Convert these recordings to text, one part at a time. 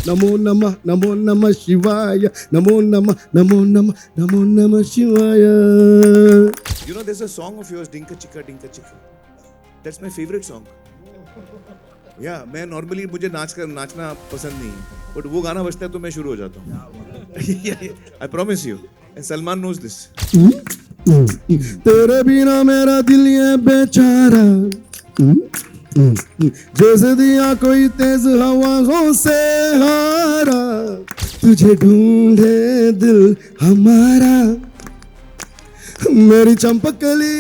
Namo Namah Shivaya, Namo Namah Shivaya. You know, there's a song of yours, Dinka Chikka. That's my favorite song. Yeah, मैं normally मुझे नाचना पसंद नहीं है, but वो गाना बजता है तो मैं शुरू हो जाता हूँ. I promise you. And Salman knows this. तेरे बिना मेरा दिल ये बेचारा, जैसे दिया कोई तेज हवाओं से हारा, तुझे ढूंढे दिल हमारा, मेरी चंपकली.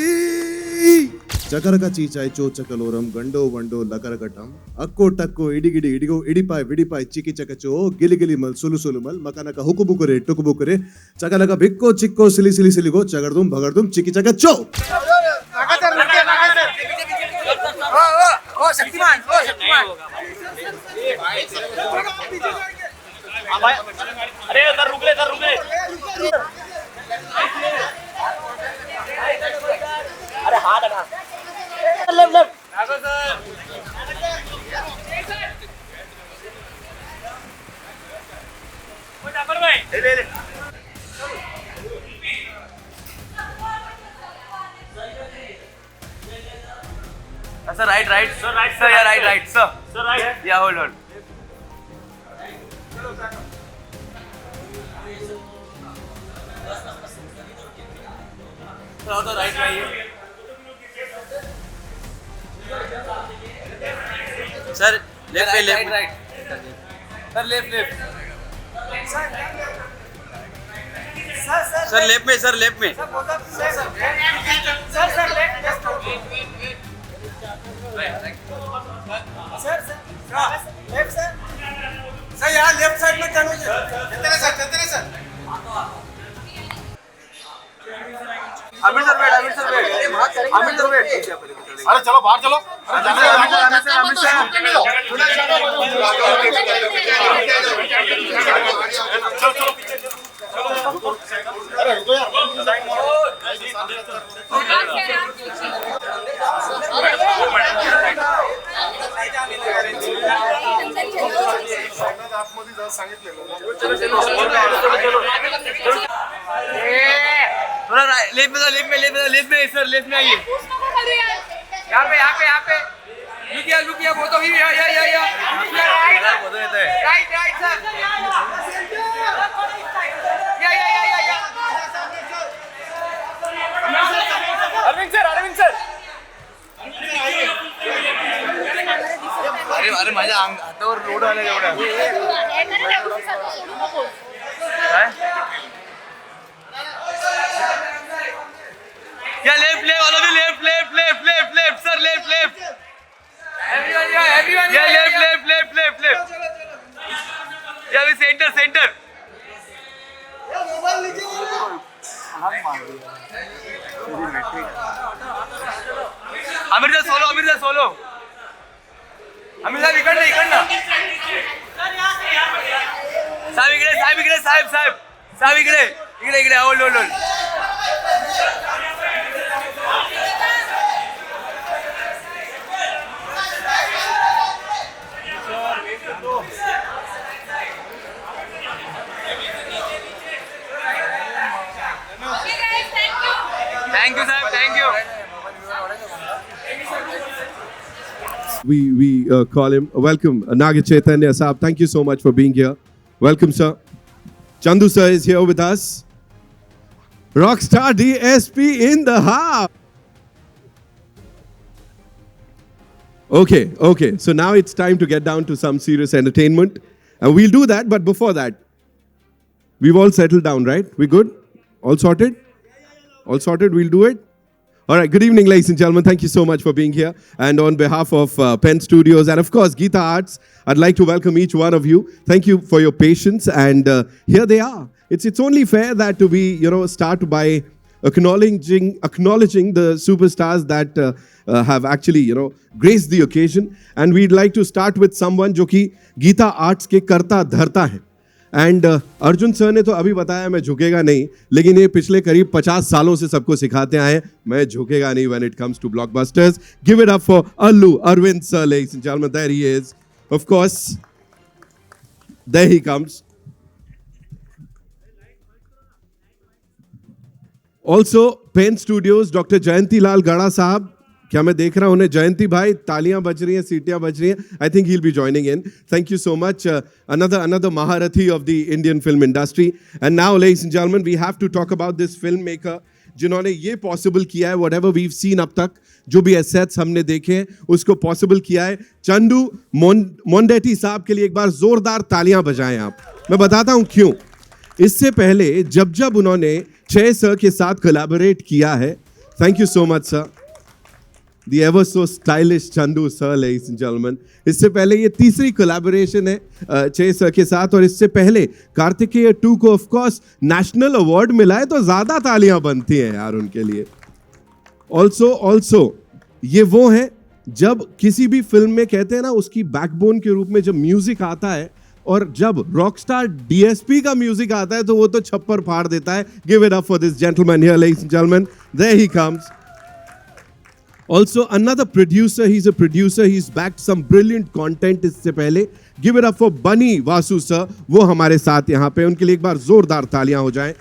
చకరక చీచాయ్ చో చకలోరం గండో వండో లకరకటం అక్కో టక్కో ఇడిగిడి ఇడిగో ఇడిపాయ్ విడిపాయ్ చికి చకచో గిలిగిలి మల్ సులు సులు మల్ మకనక హుకుబుకురే టుకుబుకురే చకలక బిక్కో చిక్కో సిలి సిలి సిలిగో చగర్దుం భగర్దుం చికి చకచో. ओ शक्तिमान अरे सर रुक ले अरे हाथ हटा लेफ्ट आगो सर ओ डाबर भाई ले सर राइट सर या राइट सर या होल्ड तो राइट में सर लेफ्ट पे left sir left sir left में सर लेफ्ट यार लेफ्ट साइड में चलो सर अमित सर वेट अरे चलो बाहर चलो लेफ्ट में सर लेफ्ट में आइए यहाँ पे लुकिया वो तो ही राइट सर अरविंद सर अरे माझ्या हातावर लोड आले एवढा या left all of left sir left everyone या लेफ्ट या सेंटर अमिर्जा सोलो अमिर्जा इकडनं साहेब इकडे hold Thank you, sir. Thank you. We call him. Welcome, Naga Chaitanya Saab. Thank you so much for being here. Welcome, sir. Chandu sir is here with us. Rockstar DSP in the house. Okay. So now it's time to get down to some serious entertainment. And we'll do that, but before that, we've all settled down, right? We good? All sorted? All sorted? We'll do it? All right. Good evening, ladies and gentlemen. Thank you so much for being here. And on behalf of Pen Studios and, of course, Geeta Arts, I'd like to welcome each one of you. Thank you for your patience. And here they are. It's only fair that to be, start by acknowledging the superstars that have actually, graced the occasion. And we'd like to start with someone जो कि Geeta Arts के कर्ता धर्ता है. And Arjun sir ने तो अभी बताया मैं झुकेगा नहीं, लेकिन ये पिछले करीब 50 सालों से सबको सिखाते आए हैं मैं झुकेगा नहीं when it comes to blockbusters. Give it up for Allu Aravind sir, ladies and gentleman. There he is, of course. There he comes. Also, Pen Studios, Dr. Jayanti Lal Gada साहब, क्या मैं देख रहा हूं उन्हें? जयंती भाई, तालियां बज रही हैं, सीटियां बज रही हैं. I think he'll be joining in. Thank you so much. Another Maharathi of the Indian film industry. And now, ladies and gentlemen, we have to talk about this filmmaker जिन्होंने ये पॉसिबल किया है, whatever we've seen अब तक, जो भी assets हमने देखे हैं, उसको पॉसिबल किया है. चंदू मोंडेटी साहब के लिए एक बार जोरदार तालियां बजाएं आप. मैं बताता हूं क्यों. इससे पहले जब उन्होंने छह सर के साथ कोलैबोरेट किया है, thank you so much sir, The ever so stylish Chandu sir, ladies and gentlemen. इससे पहले ये तीसरी कोलैबोरेशन है छह सर के साथ, और इससे पहले कार्तिकेय 2 को ऑफ कोर्स नेशनल अवार्ड मिला है, तो ज्यादा तालियां बनती हैं यार उनके लिए. ऑल्सो ये वो है जब किसी भी फिल्म में कहते हैं ना, उसकी बैकबोन के रूप में जब म्यूजिक आता है, और जब रॉकस्टार डीएसपी का म्यूजिक आता है तो वो तो छप्पर फाड़ देता है. Give it up for this gentleman here, ladies and gentleman. There he comes. Also, another producer, he's a producer, he's backed some brilliant content इससे पहले. Give it up for Bunny Vasu sir, वो हमारे साथ यहाँ पे, उनके लिए एक बार जोरदार तालियां हो जाएं.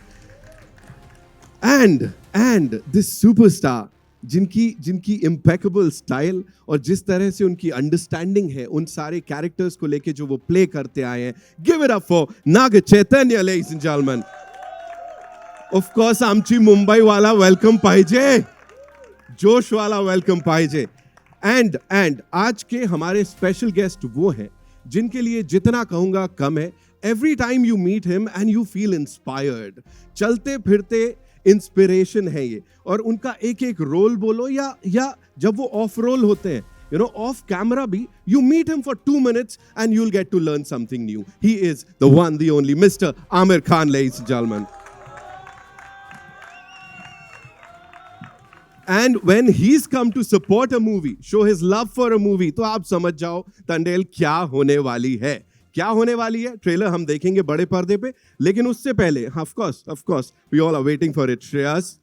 And this superstar, जिनकी impeccable style और जिस तरह से उनकी अंडरस्टैंडिंग है उन सारे कैरेक्टर्स को लेके जो वो प्ले करते आए हैं. Give it up for Naga Chaitanya, ladies and gentlemen. Of course, आमची मुंबई वाला वेलकम पाहिजे, जोश वाला वेलकम पाहिजे. एंड आज के हमारे स्पेशल गेस्ट वो हैं जिनके लिए जितना कहूंगा कम है. Every time you meet him and you feel inspired. चलते फिरते इंस्पिरेशन है ये, और उनका एक एक रोल बोलो या जब वो ऑफ रोल होते हैं, यू नो, ऑफ कैमरा भी, you meet him for 2 minutes and you will get to learn something new. He is the one, the only Mr Aamir Khan, ladies and gentleman. And when he's come to support a movie, show his love for a movie, तो आप समझ जाओ तंडेल क्या होने वाली है. क्या होने वाली है, ट्रेलर हम देखेंगे बड़े पर्दे पे, लेकिन उससे पहले of course we all are waiting for it. Shreyas,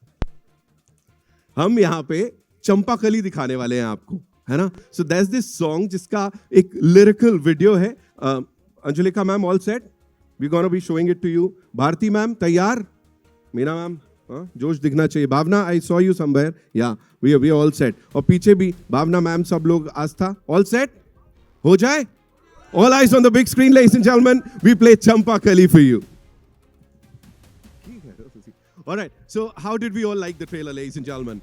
हम यहाँ पे चंपाकली दिखाने वाले हैं आपको, है ना. सो दैट्स दिस सॉन्ग जिसका एक लिरिकल वीडियो है. Anjulika ma'am all set, we gonna be showing it to you. Bharti ma'am तैयार, मीना मैम जोश दिखना चाहिए. Bhavna, I saw you somewhere. Yeah we all set. और पीछे भी भावना मैम, सब लोग, आस्था, ऑल सेट हो जाए. All eyes on the big screen, ladies and gentleman, we play Champakali for you. Alright, so how did we all like the trailer, ladies and gentleman?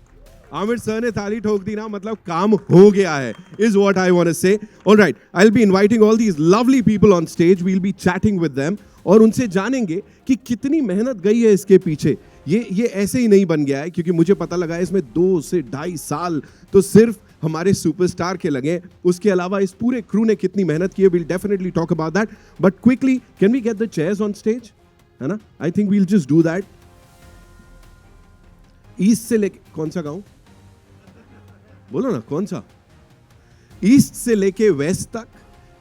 Aamir sir ने ताली ठोक दी ना, मतलब काम हो गया है, is what I want to say. All right, I'll be inviting all these lovely people on stage. We'll be chatting with them और उनसे जानेंगे कि कितनी मेहनत गई है इसके पीछे. ये ऐसे ही नहीं बन गया है, क्योंकि मुझे पता लगा है इसमें 2 से 2.5 साल तो सिर्फ हमारे सुपरस्टार के लगे. उसके अलावा इस पूरे क्रू ने कितनी मेहनत की है. We'll definitely talk about that. But quickly, can we get the chairs on stage? है ना? I think we'll just do that. East से लेके, कौन सा गाँव बोलो ना, कौन सा? ईस्ट से लेके वेस्ट तक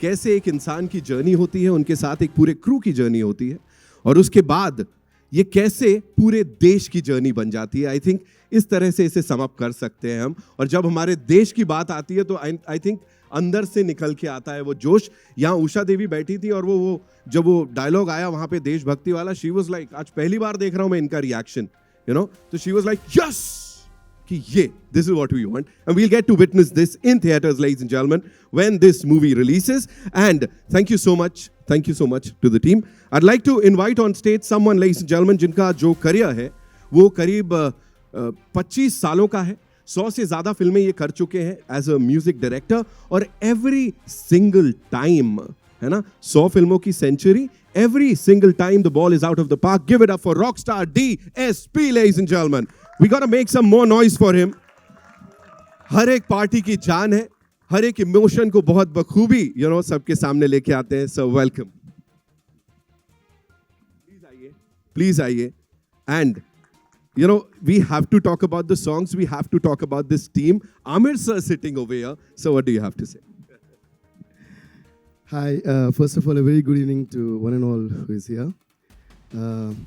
कैसे एक इंसान की जर्नी होती है, उनके साथ एक पूरे क्रू की जर्नी होती है, और उसके बाद ये कैसे पूरे देश की जर्नी बन जाती है. आई थिंक इस तरह से इसे सम अप कर सकते हैं हम. और जब हमारे देश की बात आती है तो आई थिंक अंदर से निकल के आता है वो जोश. यहाँ उषा देवी बैठी थी और वो जब वो डायलॉग आया वहां पे देशभक्ति वाला, शी वाज लाइक, आज पहली बार देख रहा हूं मैं इनका रिएक्शन, यू नो. तो शी वाज लाइक यस, कि ये this is what we want, and we'll get to witness this in theaters, ladies and gentlemen, when this movie releases. And thank you so much to the team. I'd like to invite on stage someone, ladies and gentlemen, जिनका जो career है वो करीब 25 सालों का है. 100 से ज्यादा फिल्में ये कर चुके हैं एज अ म्यूजिक डायरेक्टर, और एवरी सिंगल टाइम, है ना, 100 फिल्मों की century. Every single time the ball is out of the park. Give it up for Rockstar DSP, ladies and gentlemen. We gotta make some more noise for him. हर एक party की जान है, हर एक emotion को बहुत बखूबी, you know, सबके सामने लेके आते हैं. So welcome. Please आइए. And you know, we have to talk about the songs. We have to talk about this team. Amir sir sitting over here. So what do you have to say? Hi, first of all, a very good evening to one and all who is here.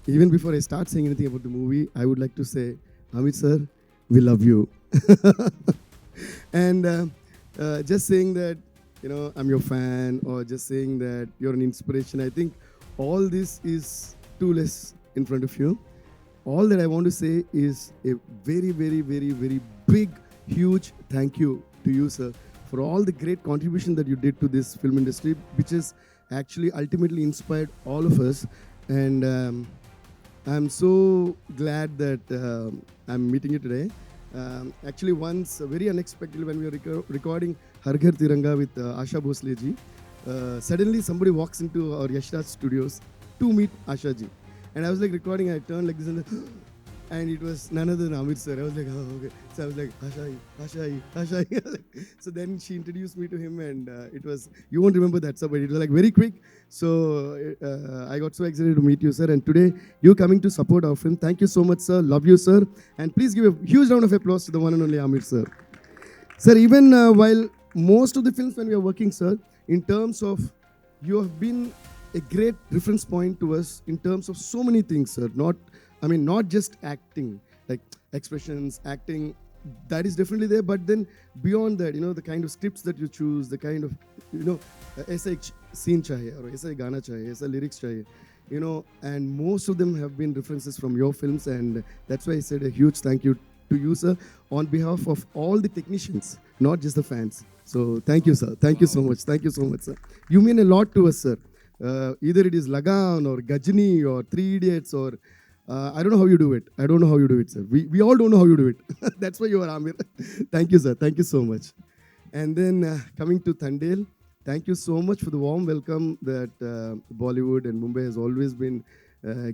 Even before I start saying anything about the movie, I would like to say, Amit sir, we love you. And just saying that I'm your fan, or just saying that you're an inspiration. I think all this is too less in front of you. All that I want to say is a very, very, very, very big, huge thank you to you, sir, for all the great contribution that you did to this film industry, which has actually ultimately inspired all of us. And I'm so glad that I'm meeting you today. Actually, once, very unexpectedly, when we were recording Har Ghar Tiranga with Asha Bhosle ji, suddenly somebody walks into our Yashraj studios to meet Asha ji. And I was like recording, I turned like this and it was none other than Amit sir. I was like, oh, okay. So I was like, Ashai. So then she introduced me to him, and it was, you won't remember that, sir, but it was like very quick. So I got so excited to meet you, sir. And today, you coming to support our film. Thank you so much, sir. Love you, sir. And please give a huge round of applause to the one and only Amit sir. Sir, even while most of the films when we are working, sir, in terms of, you have been a great reference point to us in terms of so many things, sir. Not just acting, like expressions, acting, that is definitely there. But then beyond that, the kind of scripts that you choose, the kind of, aisa ek scene chahiye, or aisa gana chahiye, aisa lyrics chahiye, and most of them have been references from your films. And that's why I said a huge thank you to you, sir, on behalf of all the technicians, not just the fans. So thank you, sir. Thank you so much. Thank you so much, sir. You mean a lot to us, sir. Either it is Lagan or Gajini or Three Idiots or I don't know how you do it. I don't know how you do it, sir. We all don't know how you do it. That's why you are Amir. Thank you, sir. Thank you so much. And then coming to Thandel, thank you so much for the warm welcome that Bollywood and Mumbai has always been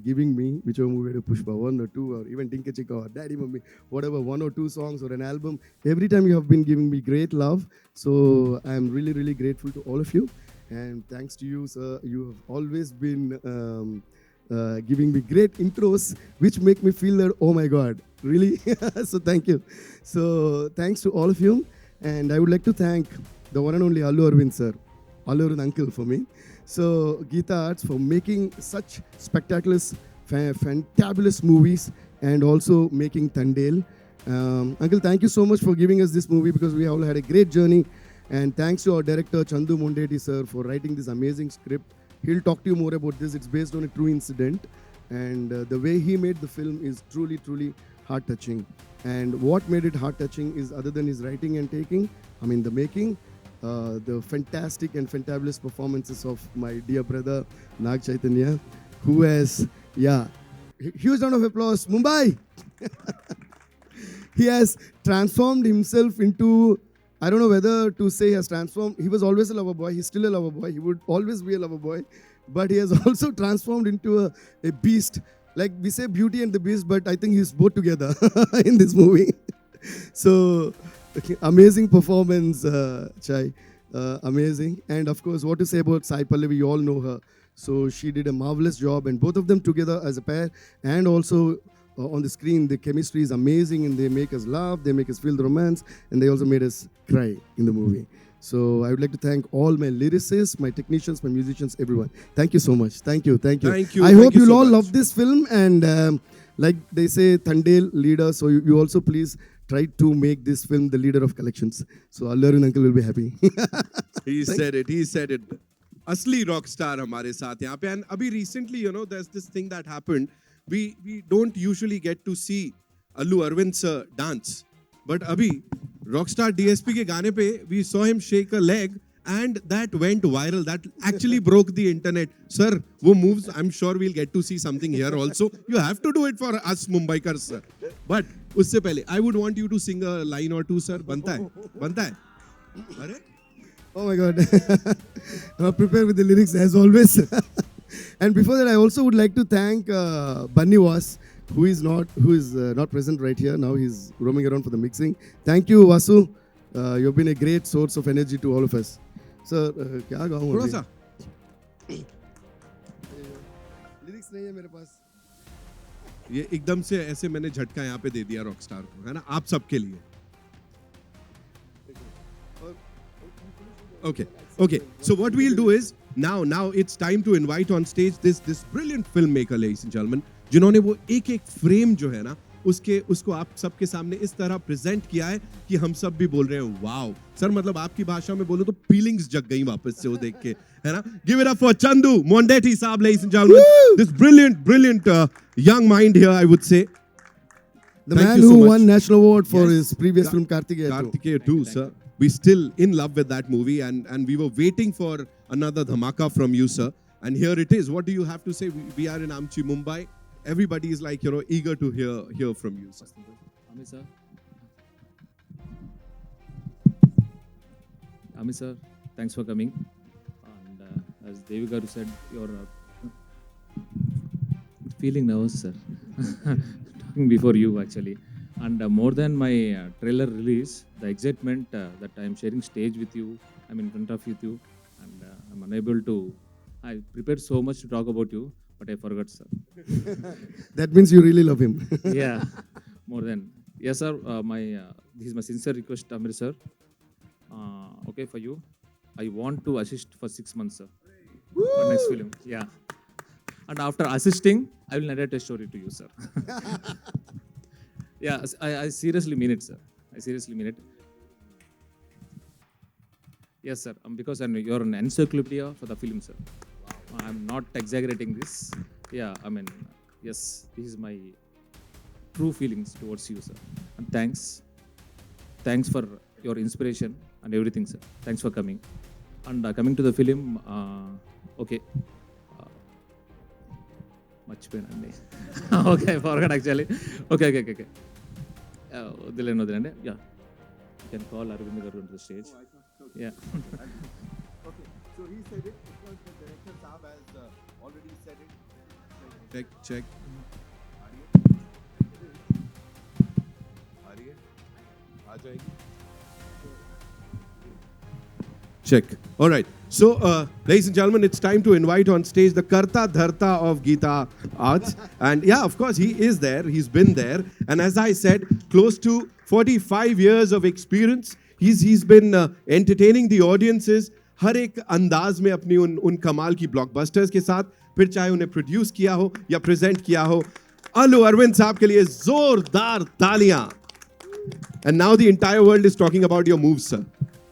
giving me, whichever movie, Pushpa 1 or 2, or even Dinka Chika or Daddy Mummy, whatever, 1 or 2 songs or an album. Every time you have been giving me great love. So I'm really, really grateful to all of you. And thanks to you, sir, you have always been giving me great intros, which make me feel that, oh my God, really? So thank you. So thanks to all of you. And I would like to thank the one and only Allu Arvind, sir, Allu Arvind uncle for me. So Geeta Arts for making such spectacular, fantabulous movies, and also making Thandel. Uncle, thank you so much for giving us this movie, because we all had a great journey. And thanks to our director, Chandu Mondeti, sir, for writing this amazing script. He'll talk to you more about this. It's based on a true incident. And the way he made the film is truly, truly heart-touching. And what made it heart-touching is, other than his writing and the making, the fantastic and fantabulous performances of my dear brother, Nag Chaitanya, who has, huge round of applause, Mumbai! He has transformed himself into, I don't know whether to say he has transformed. He was always a lover boy. He's still a lover boy. He would always be a lover boy. But he has also transformed into a beast. Like we say Beauty and the Beast, but I think he's both together in this movie. So, amazing performance, Chai. Amazing. And of course, what to say about Sai Pallavi, you all know her. So she did a marvelous job, and both of them together as a pair, and also on the screen, the chemistry is amazing, and they make us laugh, they make us feel the romance, and they also made us cry in the movie. So I would like to thank all my lyricists, my technicians, my musicians, everyone. Thank you so much. Thank you. Thank you. Thank you. I Thank hope you you'll so all much. love this film, and like they say, Thandel leader. So you also please try to make this film the leader of collections. So Allu Arvind uncle will be happy. He said it. He said it. Asli rock star हमारे साथ यहाँ पे. And अभी recently, there's this thing that happened. We don't usually get to see Allu Arvind sir dance, but abhi Rockstar DSP ke gaane pe we saw him shake a leg, and that went viral. That actually broke the internet. Sir, wo moves, I'm sure we'll get to see something here also. You have to do it for us Mumbaikars, sir. But usse pehle, I would want you to sing a line or two, sir. Banta hai? Banta hai? Are? Oh my God. Prepare with the lyrics as always. And before that, I also would like to thank Bunny Was, who is not present right here. Now he's roaming around for the mixing. Thank you, Vasu. You've been a great source of energy to all of us. Sir, क्या गाऊं थोड़ा अभी? सा lyrics नहीं है मेरे पास. ये एकदम से ऐसे मैंने झटका यहाँ पे दे दिया रॉकस्टार को, है ना, आप सबके लिए. Okay. So what we'll do is now it's time to invite on stage this brilliant filmmaker, ladies and gentlemen, जिन्होंने वो एक फ्रेम जो है ना उसको आप सबके सामने इस तरह प्रेजेंट किया है कि हम सब भी बोल रहे हैं वाओ सर, मतलब आपकी भाषा में बोलो तो फीलिंग्स जग गई वापस से वो देख के, है ना? Give it up for Chandu Mondeti sahab, ladies and gentlemen. This brilliant young mind here, I would say. The Thank man you so who much. won National Award for Yes. his previous film Kartikeya 2. Kartikeya 2, sir. We still in love with that movie, and we were waiting for another dhamaka from you, sir. And here it is. What do you have to say? We are in Amchi, Mumbai. Everybody is like, eager to hear from you, sir. Amit sir. Amit sir, thanks for coming. And as Devi Garu said, you're feeling nervous, sir. Talking before you, actually. And more than my trailer release, the excitement that I'm sharing stage with you, I'm in front of you, and I'm unable to. I prepared so much to talk about you, but I forgot, sir. That means you really love him. Yeah, more than. Yes, sir. This is my sincere request, Amir sir. Okay, for you. I want to assist for 6 months, sir. For next film. Yeah. And after assisting, I will narrate a story to you, sir. Yeah, I seriously mean it, sir. I seriously mean it. Yes, sir. Because you're an encyclopedia for the film, sir. I'm not exaggerating this. Yeah, I mean, yes, this is my true feelings towards you, sir. And thanks. Thanks for your inspiration and everything, sir. Thanks for coming. And coming to the film, okay. Much pain, Andy. Okay, I forgot actually. Okay. వదిలేండి. Yeah. You can call Arvind Garu onto the stage. Yeah. Okay, so he said it because the director Saab has already said it. Check. आ रही है? आ जाएगी? Check. All right. So, ladies and gentlemen, it's time to invite on stage the Karta Dharta of Geeta Arts. And yeah, of course, he is there. He's been there. And as I said, close to 45 years of experience. He's been entertaining the audiences हर एक अंदाज में अपनी उन कमाल की blockbusters के साथ, फिर चाहे उन्हें प्रोड्यूस किया हो या प्रेजेंट किया हो. अल्लू अरविंद साहब के लिए जोरदार तालियां. And now the entire world is talking about your moves, sir.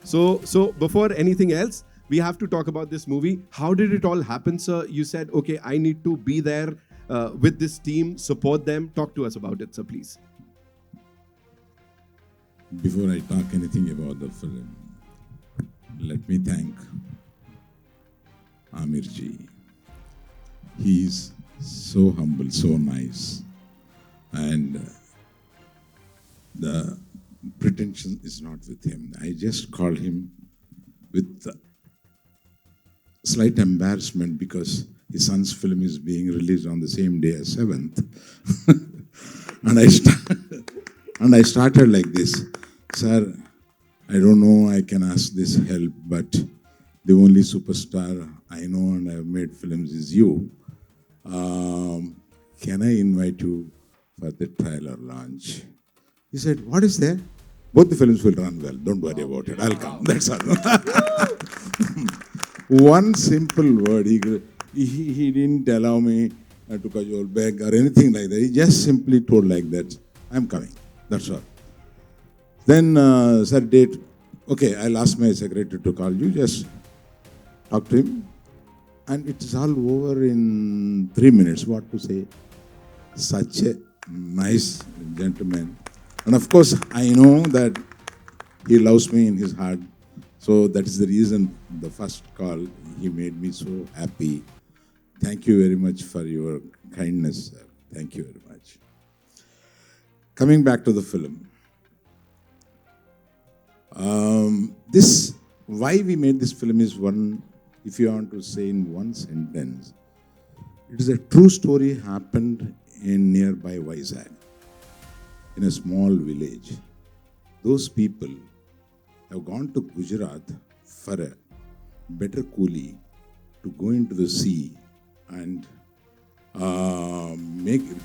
So before anything else, we have to talk about this movie. How did it all happen, sir? You said, okay, I need to be there with this team, support them. Talk to us about it, sir, please. Before I talk anything about the film, let me thank Amir ji. He's so humble, so nice, and the pretension is not with him. I just called him with slight embarrassment because his son's film is being released on the same day as 7th. and I started like this. Sir, I don't know, I can ask this help, but the only superstar I know and I've made films is you. Can I invite you for the trailer launch? He said, what is there? Both the films will run well. Don't worry about it. I'll come. That's all. One simple word. He didn't allow me to cajole beg or anything like that. He just simply told like that, I'm coming. That's all. Then, sir, date. Okay, I'll ask my secretary to call you. Just talk to him. And it's all over in 3 minutes. What to say? Such a nice gentleman. And of course, I know that he loves me in his heart. So that is the reason the first call, he made me so happy. Thank you very much for your kindness, sir. Thank you very much. Coming back to the film. Why we made this film is one, if you want to say in one sentence, it is a true story happened in nearby Vizag, in a small village. Those people have gone to Gujarat for a better coolie to go into the sea and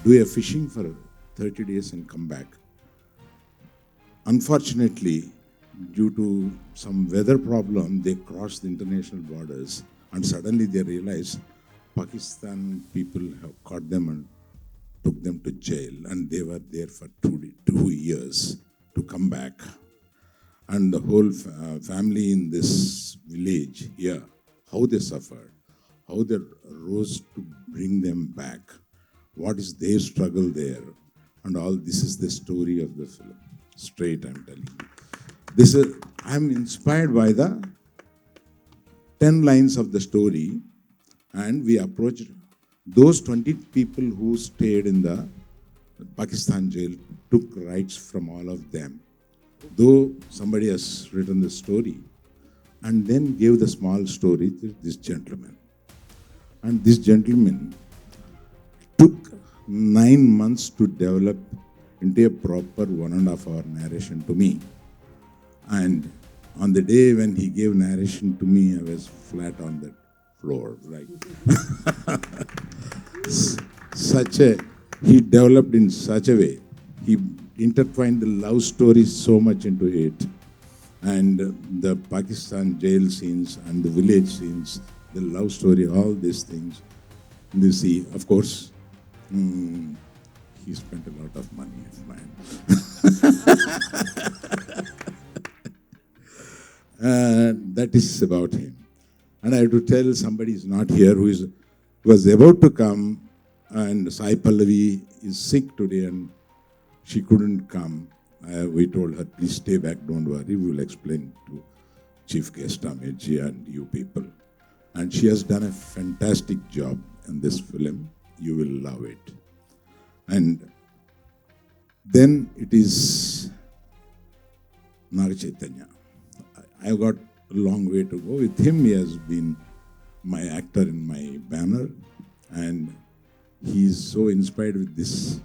do a fishing for 30 days and come back. Unfortunately, due to some weather problem, they crossed the international borders and suddenly they realized Pakistan people have caught them and took them to jail, and they were there for 2 years to come back. And the whole family in this village here, how they suffered, how they rose to bring them back, what is their struggle there, and all this is the story of the film. Straight, I'm telling you. This is, I'm inspired by the 10 lines of the story, and we approached those 20 people who stayed in the Pakistan jail, took rights from all of them. Though somebody has written the story, and then gave the small story to this gentleman. And this gentleman took 9 months to develop into a proper 1.5 hour narration to me. And on the day when he gave narration to me, I was flat on the floor. Like he developed in such a way. He intertwined the love story so much into it. And the Pakistan jail scenes and the village scenes, the love story, all these things. You see, of course, he spent a lot of money of mine. That is about him. And I have to tell somebody is not here who was about to come, and Sai Pallavi is sick today and she couldn't come. We told her, please stay back, don't worry, we will explain to Chief Guest Amitji and you people. And she has done a fantastic job in this film. You will love it. And then it is Naga Chaitanya. I've got a long way to go. With him, he has been my actor in my banner, and he's so inspired with this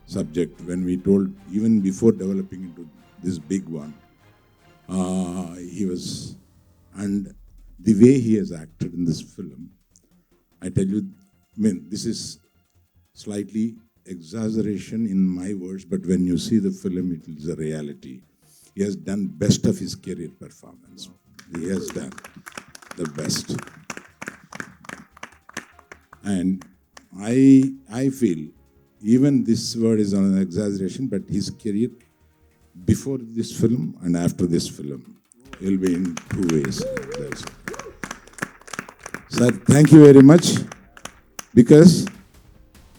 subject. When we told, even before developing into this big one, he was, and the way he has acted in this film, I tell you, I mean, this is slightly exaggeration in my words, but when you see the film, it is a reality. He has done best of his career performance. He has done the best. And I feel, even this word is an exaggeration, but his career before this film and after this film will be in 2 ways. Sir, thank you very much, because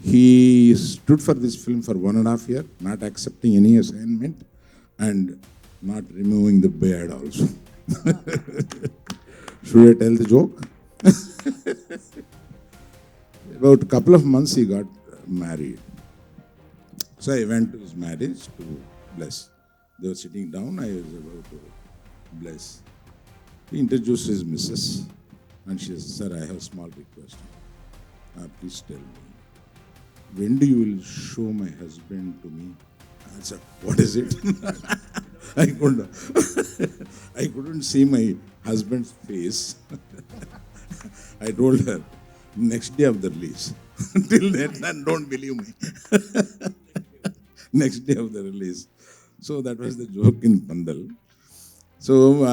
he stood for this film for 1.5 years, not accepting any assignment and not removing the beard also. Should I tell the joke? About a couple of months he got married. So I went to his marriage to bless. They were sitting down, I was about to bless. He introduced his missus and she said, sir, I have a small request. Please tell me, when do you will show my husband to me? I said, what is it? I couldn't see my husband's face. I told her, next day of the release. Till then, don't believe me. Next day of the release. So that was the joke in Pandal. So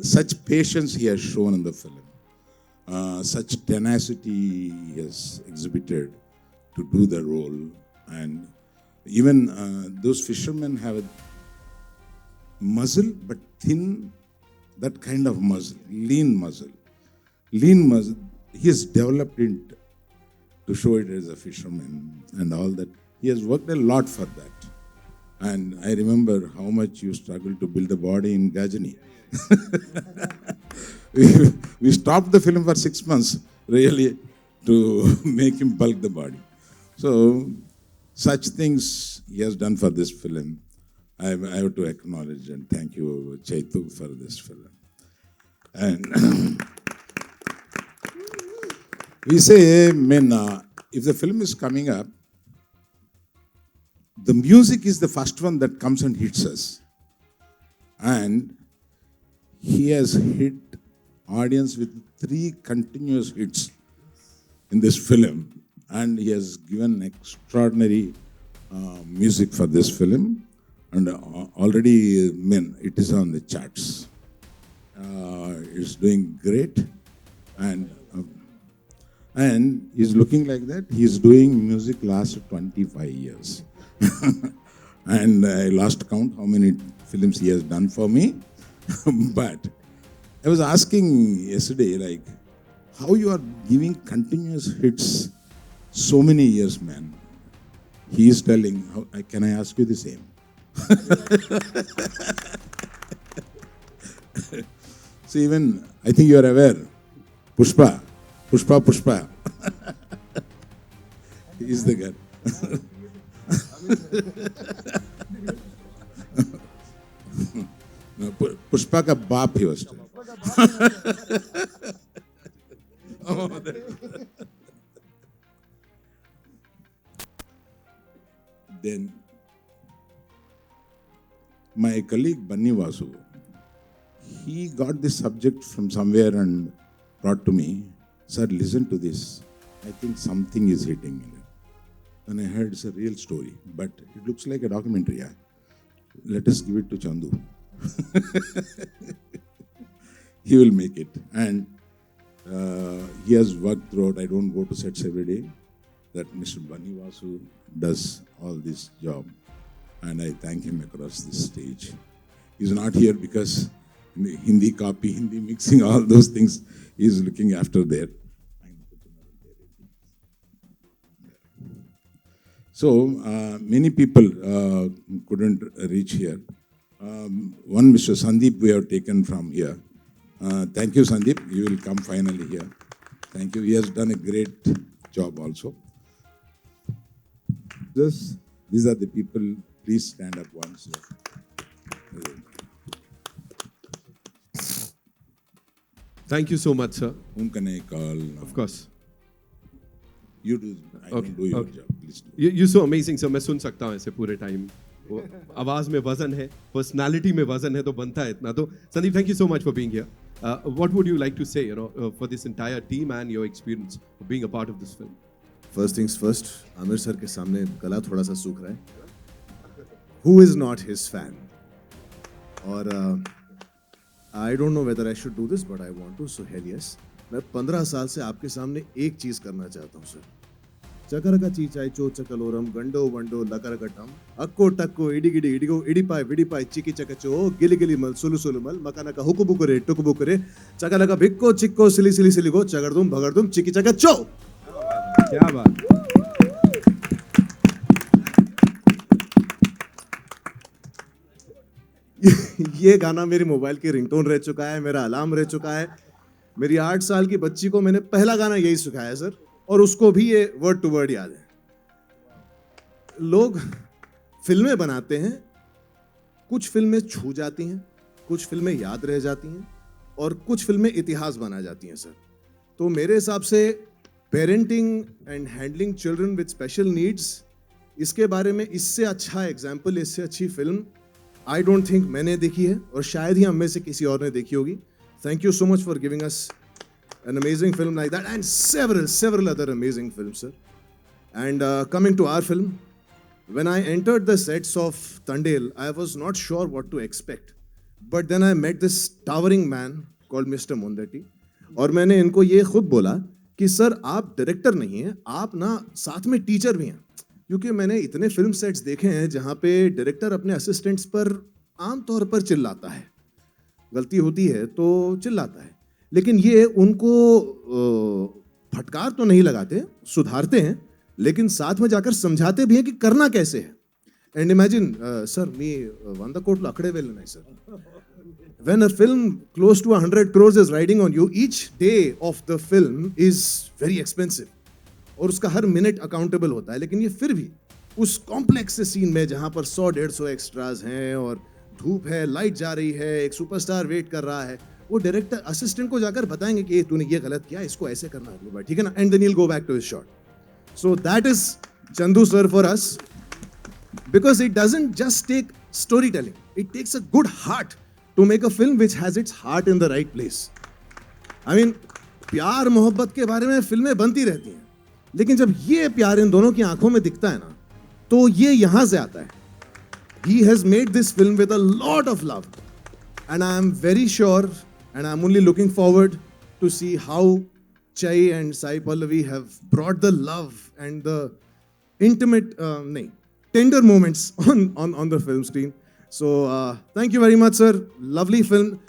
such patience he has shown in the film. Such tenacity he has exhibited to do the role. And even those fishermen have a muscle, but thin, that kind of muscle, lean muscle. Lean muscle, he has developed it to show it as a fisherman and all that. He has worked a lot for that. And I remember how much you struggled to build a body in Gajani. we stopped the film for 6 months, really, to make him bulk the body. So, such things he has done for this film. I have to acknowledge and thank you, Chaitu, for this film. And we say, if the film is coming up, the music is the first one that comes and hits us. And he has hit audience with 3 continuous hits in this film. And he has given extraordinary music for this film. And already, it is on the charts. It's doing great. And And he's looking like that. He's doing music last 25 years. And I lost count how many films he has done for me. But I was asking yesterday, like, how you are giving continuous hits so many years, man. He is telling, can I ask you the same? So even, I think you are aware, Pushpa. He is the guy. No, Pushpa ka baap he was. Then my colleague Banni Vasu, he got this subject from somewhere and brought to me. Sir, listen to this. I think something is hitting in it. And I heard it's a real story, but it looks like a documentary. Yeah? Let us give it to Chandu. He will make it. And he has worked throughout. I don't go to sets every day. That Mr. Banni Vasu does all this job. And I thank him across this stage. He's not here because Hindi copy, Hindi mixing, all those things he's looking after there. So many people couldn't reach here. One Mr. Sandeep we have taken from here. Thank you, Sandeep. You will come finally here. Thank you. He has done a great job also. These are the people. Please stand up once. Thank you so much, sir. Whom can I call? Of course. You do. I Okay, don't do your okay. job. Please do. You're so amazing, sir. मैं सुन सकता हूँ ऐसे पूरे time. आवाज में वजन है, personality में वजन है, तो बनता है इतना. तो Sandeep, thank you so much for being here. What would you like to say, for this entire team and your experience of being a part of this film? First things first, Aamir sir के सामने गला थोड़ा सा सूख रहा है. Who is not his fan? और I don't know whether I should do this, but I want to. So hell yes. मैं 15 साल से आपके सामने एक चीज करना चाहता हूँ सर. चकर का चीचाई चो चकलोरम गंडो वंडो लकर गटम अक्को टक्को इडी गिडी इडिगो इडिपाई विडिपाई चिकी चकचो गिली गिली मल सुलु सुलु मल मकाना का हुकुबु करे टुकुबु करे चकला का भिक्को चिक्को सिली सिली सिली गो चगड़दुम भगड़दुम चिकी चकचो. क्या बात. ये गाना मेरी मोबाइल की रिंगटोन रह चुका है, मेरा अलार्म रह चुका है. मेरी 8 साल की बच्ची को मैंने पहला गाना यही सिखाया सर, और उसको भी ये वर्ड टू वर्ड याद है. लोग फिल्में बनाते हैं, कुछ फिल्में छू जाती हैं, कुछ फिल्में याद रह जाती हैं, और कुछ फिल्में इतिहास बना जाती हैं सर. तो मेरे हिसाब से parenting and handling children with special needs, इसके बारे में इससे अच्छा एग्जाम्पल, इससे अच्छी फिल्म आई डोंट थिंक मैंने देखी है, और शायद ही हम में से किसी और ने देखी होगी. Thank you so much for giving us an amazing film like that, and several other amazing films, sir. And coming to our film, when I entered the sets of Tandel, I was not sure what to expect. But then I met this towering man called Mr. Mondati. और मैंने इनको ये खुद बोला कि sir आप director नहीं हैं, आप ना साथ में टीचर भी हैं. क्योंकि मैंने इतने फिल्म सेट्स देखे हैं जहाँ पे डायरेक्टर अपने असिस्टेंट्स पर आमतौर पर चिल्लाता है, गलती होती है तो चिल्लाता है, लेकिन ये उनको फटकार तो नहीं लगाते, सुधारते हैं, लेकिन साथ में जाकर समझाते भी हैं कि करना कैसे है. एंड इमेजिन सर मी 100 कोట్లు అక్కడే వెళ్ళినాయి sir. When a film close to 100 crores is riding on you, each day of the film is very expensive. और उसका हर मिनट अकाउंटेबल होता है. लेकिन ये फिर भी उस कॉम्प्लेक्स से सीन में जहाँ पर 100-150 एक्स्ट्राज हैं और धूप है, लाइट जा रही है, एक सुपरस्टार वेट कर रहा है, वो डायरेक्टर असिस्टेंट को जाकर बताएंगे कि तूने ये गलत किया, इसको ऐसे करना अगली बार, ठीक है ना, and then he will go back to his shot. So that is Chandu sir for us, because it doesn't just take storytelling, it takes a good heart to make a film which has its heart in the right place. I mean प्यार मोहब्बत के बारे में फिल्में बनती रहती हैं, लेकिन जब ये प्यार इन दोनों की आंखों में दिखता है ना, तो ये यहां से आता है. He has made this film with a lot of love, and I am very sure, and I am only looking forward to see how Chai and Sai Pallavi have brought the love and the intimate, tender moments on the film screen. So thank you very much, sir. Lovely film.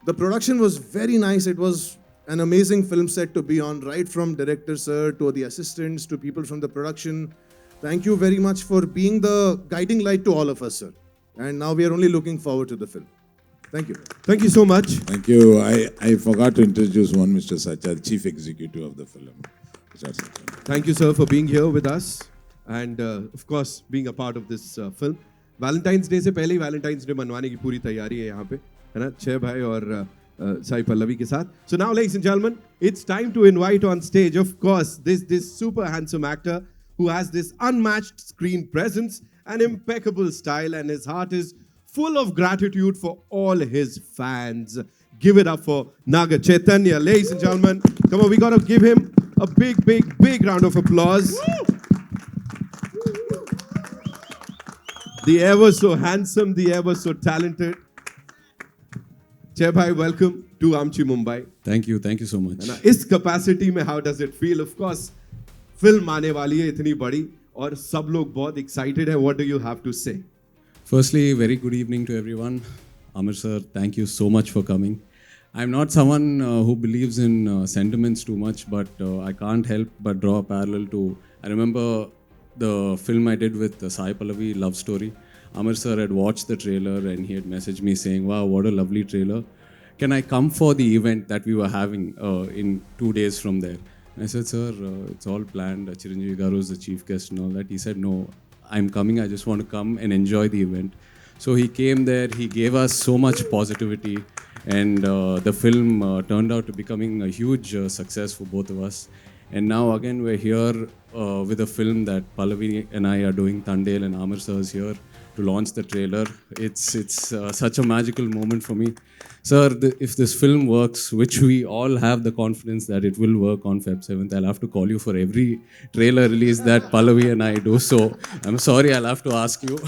The production was very nice. It was an amazing film set to be on, right from director sir to the assistants to people from the production. Thank you very much for being the guiding light to all of us, sir. And now we are only looking forward to the film. Thank you. Thank you so much. Thank you. I forgot to introduce one Mr. Sachar, Chief Executive of the film. Mr. Sachar. Thank you, sir, for being here with us and, of course, being a part of this film. Valentine's Day से पहले ही Valentine's Day मनवाने की पूरी तैयारी है यहाँ पे, है ना? छह भाई और Sai Pallavi के साथ. So now, ladies and gentlemen, it's time to invite on stage, of course, this super handsome actor who has this unmatched screen presence, an impeccable style, and his heart is full of gratitude for all his fans. Give it up for Naga Chaitanya, ladies and gentlemen. Come on, we gotta give him a big round of applause. The ever so handsome, the ever so talented. Jai Bhai, welcome to Amchi Mumbai. Thank you so much. है ना, इस capacity में how does it feel? Of course, film आने वाली है इतनी बड़ी और सब लोग बहुत excited है. What do you have to say? Firstly, very good evening to everyone. Amar sir, thank you so much for coming. I'm not someone who believes in sentiments too much, but I can't help but draw a parallel to, I remember the film I did with Sai Pallavi, Love Story. Amar sir had watched the trailer and he had messaged me saying, wow, what a lovely trailer. Can I come for the event that we were having in 2 days from there? And I said, sir, it's all planned. Chiranjeevi Garu is the chief guest and all that. He said, no, I'm coming. I just want to come and enjoy the event. So he came there. He gave us so much positivity. And the film turned out to becoming a huge success for both of us. And now again, we're here with a film that Pallavi and I are doing. Tandel and Amar sir is here to launch the trailer. It's such a magical moment for me. Sir, if this film works, which we all have the confidence that it will work on Feb 7th, I'll have to call you for every trailer release that Pallavi and I do. So I'm sorry, I'll have to ask you.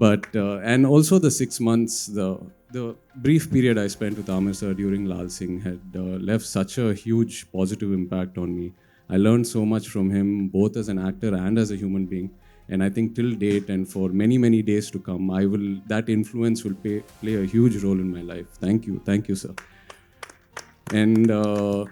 And also the 6 months, the brief period I spent with Amar sir during Lal Singh had left such a huge positive impact on me. I learned so much from him, both as an actor and as a human being. And I think till date and for many, many days to come, that influence will play a huge role in my life. Thank you, sir. And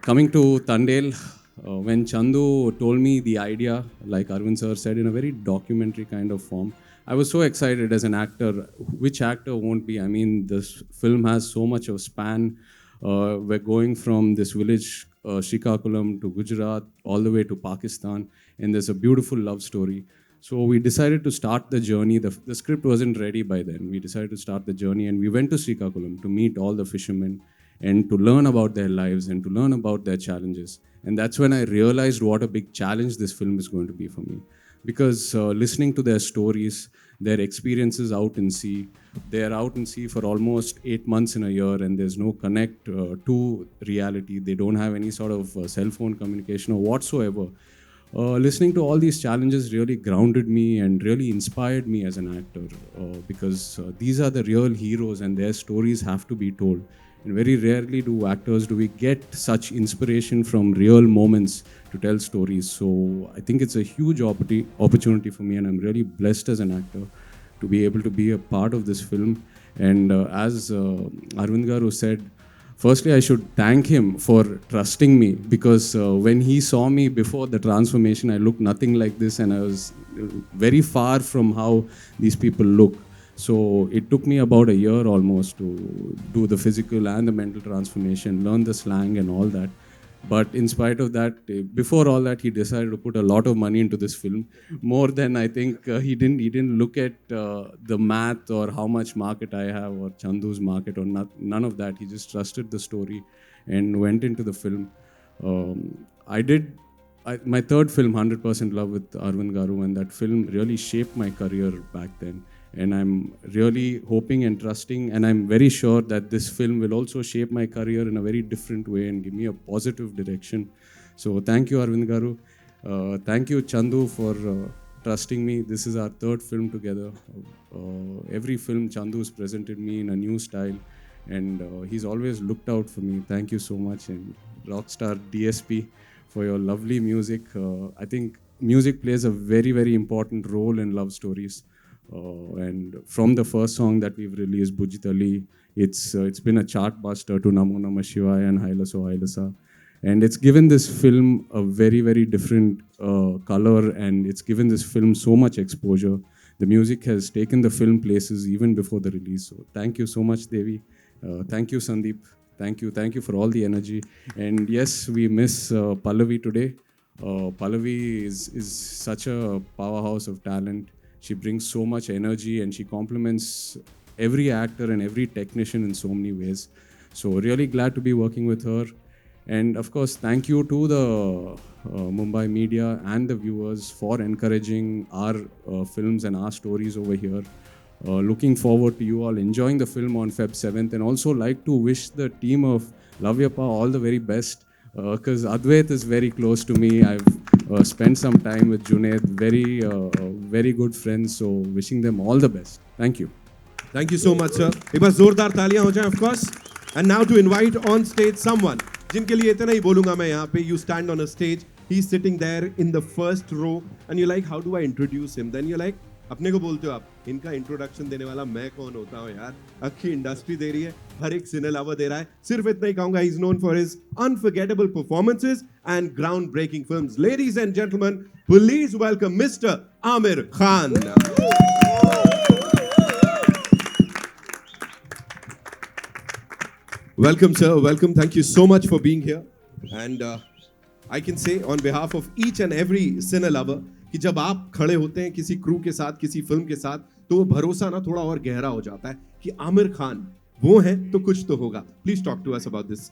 coming to Tandel, when Chandu told me the idea, like Arvind sir said, in a very documentary kind of form, I was so excited as an actor. Which actor won't be? I mean, this film has so much of span. We're going from this village, Srikakulam, to Gujarat, all the way to Pakistan, and there's a beautiful love story. So we decided to start the journey. The script wasn't ready by then. We decided to start the journey, and we went to Srikakulam to meet all the fishermen and to learn about their lives and to learn about their challenges. And that's when I realized what a big challenge this film is going to be for me. Because listening to their stories, their experiences out in sea, they're out in sea for almost 8 months in a year, and there's no connect to reality. They don't have any sort of cell phone communication or whatsoever. Listening to all these challenges really grounded me and really inspired me as an actor because these are the real heroes and their stories have to be told. And very rarely do we get such inspiration from real moments to tell stories. So I think it's a huge opportunity for me, and I'm really blessed as an actor to be able to be a part of this film. And as Arvind Garu said, firstly, I should thank him for trusting me because when he saw me before the transformation, I looked nothing like this and I was very far from how these people look. So it took me about a year almost to do the physical and the mental transformation, learn the slang and all that. But in spite of that, before all that, he decided to put a lot of money into this film. More than I think he didn't look at the math or how much market I have or Chandu's market or none of that. He just trusted the story and went into the film. My third film, 100% Love with Arvind Garu, and that film really shaped my career back then. And I'm really hoping and trusting, and I'm very sure that this film will also shape my career in a very different way and give me a positive direction. So thank you, Arvind Garu. Thank you, Chandu, for trusting me. This is our third film together. Every film, Chandu has presented me in a new style, and he's always looked out for me. Thank you so much, and Rockstar DSP, for your lovely music. I think music plays a very, very important role in love stories. And from the first song that we've released, Bujitali, it's been a chart buster to Namo Namah Shivaya and Hailaso Hailasa. And it's given this film a very, very different color, and it's given this film so much exposure. The music has taken the film places even before the release. So thank you so much, Devi. Thank you, Sandeep. Thank you for all the energy. And yes, we miss Pallavi today. Pallavi is such a powerhouse of talent. She brings so much energy and she complements every actor and every technician in so many ways. So really glad to be working with her. And of course, thank you to the Mumbai media and the viewers for encouraging our films and our stories over here. Looking forward to you all enjoying the film on Feb 7th, and also like to wish the team of Love Yapa all the very best, because Advait is very close to me. I've spent some time with Junaid, very good friends, so wishing them all the best. Thank you. Thank you so much, sir. एक बार जोरदार तालियां हो जाएं, of course. And now to invite on stage someone जिनके लिए इतना ही बोलूंगा मैं यहाँ पे. You stand on a stage, he's sitting there in the first row, and you're like, how do I introduce him? Then you're like, अपने को बोलते हो आप, इनका इंट्रोडक्शन देने वाला मैं कौन होता हूँ यार? अक्खी इंडस्ट्री दे रही है, हर एक सिने लवर दे रहा है. सिर्फ इतना ही कहूंगा, he's known for his unforgettable performances and groundbreaking films. Ladies and gentlemen, please welcome Mr. Amir Khan. Welcome, sir. Welcome. Thank you so much for being here. And I can say on behalf of each and every cine lover कि जब आप खड़े होते हैं किसी crew के साथ, किसी फिल्म के साथ, तो वो भरोसा ना थोड़ा और गहरा हो जाता है कि आमिर खान वो है तो कुछ तो होगा. Please talk to us about this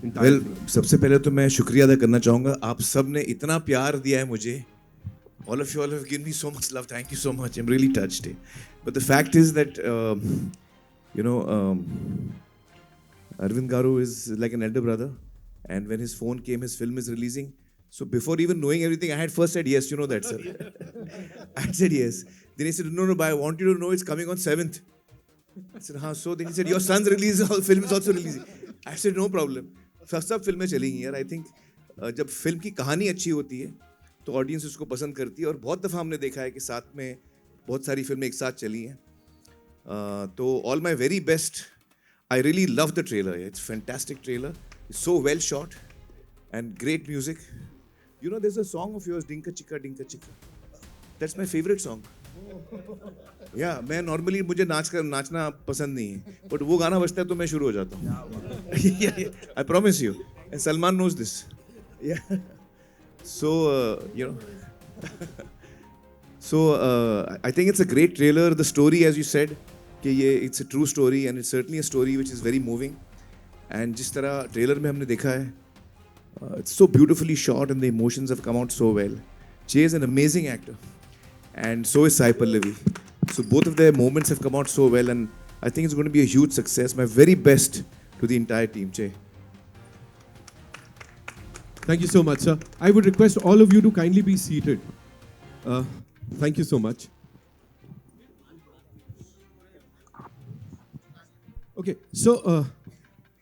entire well film. सबसे पहले तो मैं शुक्रिया अदा करना चाहूँगा. आप सब ने इतना प्यार दिया है मुझे. All of you all have given me so much love. Thank you so much. I'm really touched. But the fact is that, Arvind Garu is like an elder brother. And when his phone came, his film is releasing. So before even knowing everything, I had first said yes, you know that, sir. I had said yes. Then he said, no, but I want you to know it's coming on 7th. I said, हाँ. So then he said, your son's release, film is also releasing. I said, no problem. सब फिल्में चलेंगी यार. I think जब film की कहानी अच्छी होती है तो ऑडियंस उसको पसंद करती है. और बहुत दफ़ा हमने देखा है कि साथ में बहुत सारी फिल्में एक साथ चली हैं. तो all my very best. I really love the trailer. It's a fantastic trailer. It's so well shot and great music. You know, there's a song of yours, Dinka Chika, Dinka Chika. That's my favorite song. Yeah, मैं normally मुझे नाचना पसंद नहीं है, but वो गाना बजता है तो मैं शुरू हो जाता हूँ. Yeah, I promise you. And Salman knows this. Yeah. So I think it's a great trailer. The story, as you said, कि ये it's a true story and it's certainly a story which is very moving. And जिस तरह trailer में हमने देखा है, it's so beautifully shot and the emotions have come out so well. Jay is an amazing actor, and so is Sai Pallavi. So both of their moments have come out so well, and I think it's going to be a huge success. My very best to the entire team, Jay. Thank you so much, sir. I would request all of you to kindly be seated. Thank you so much. Okay, so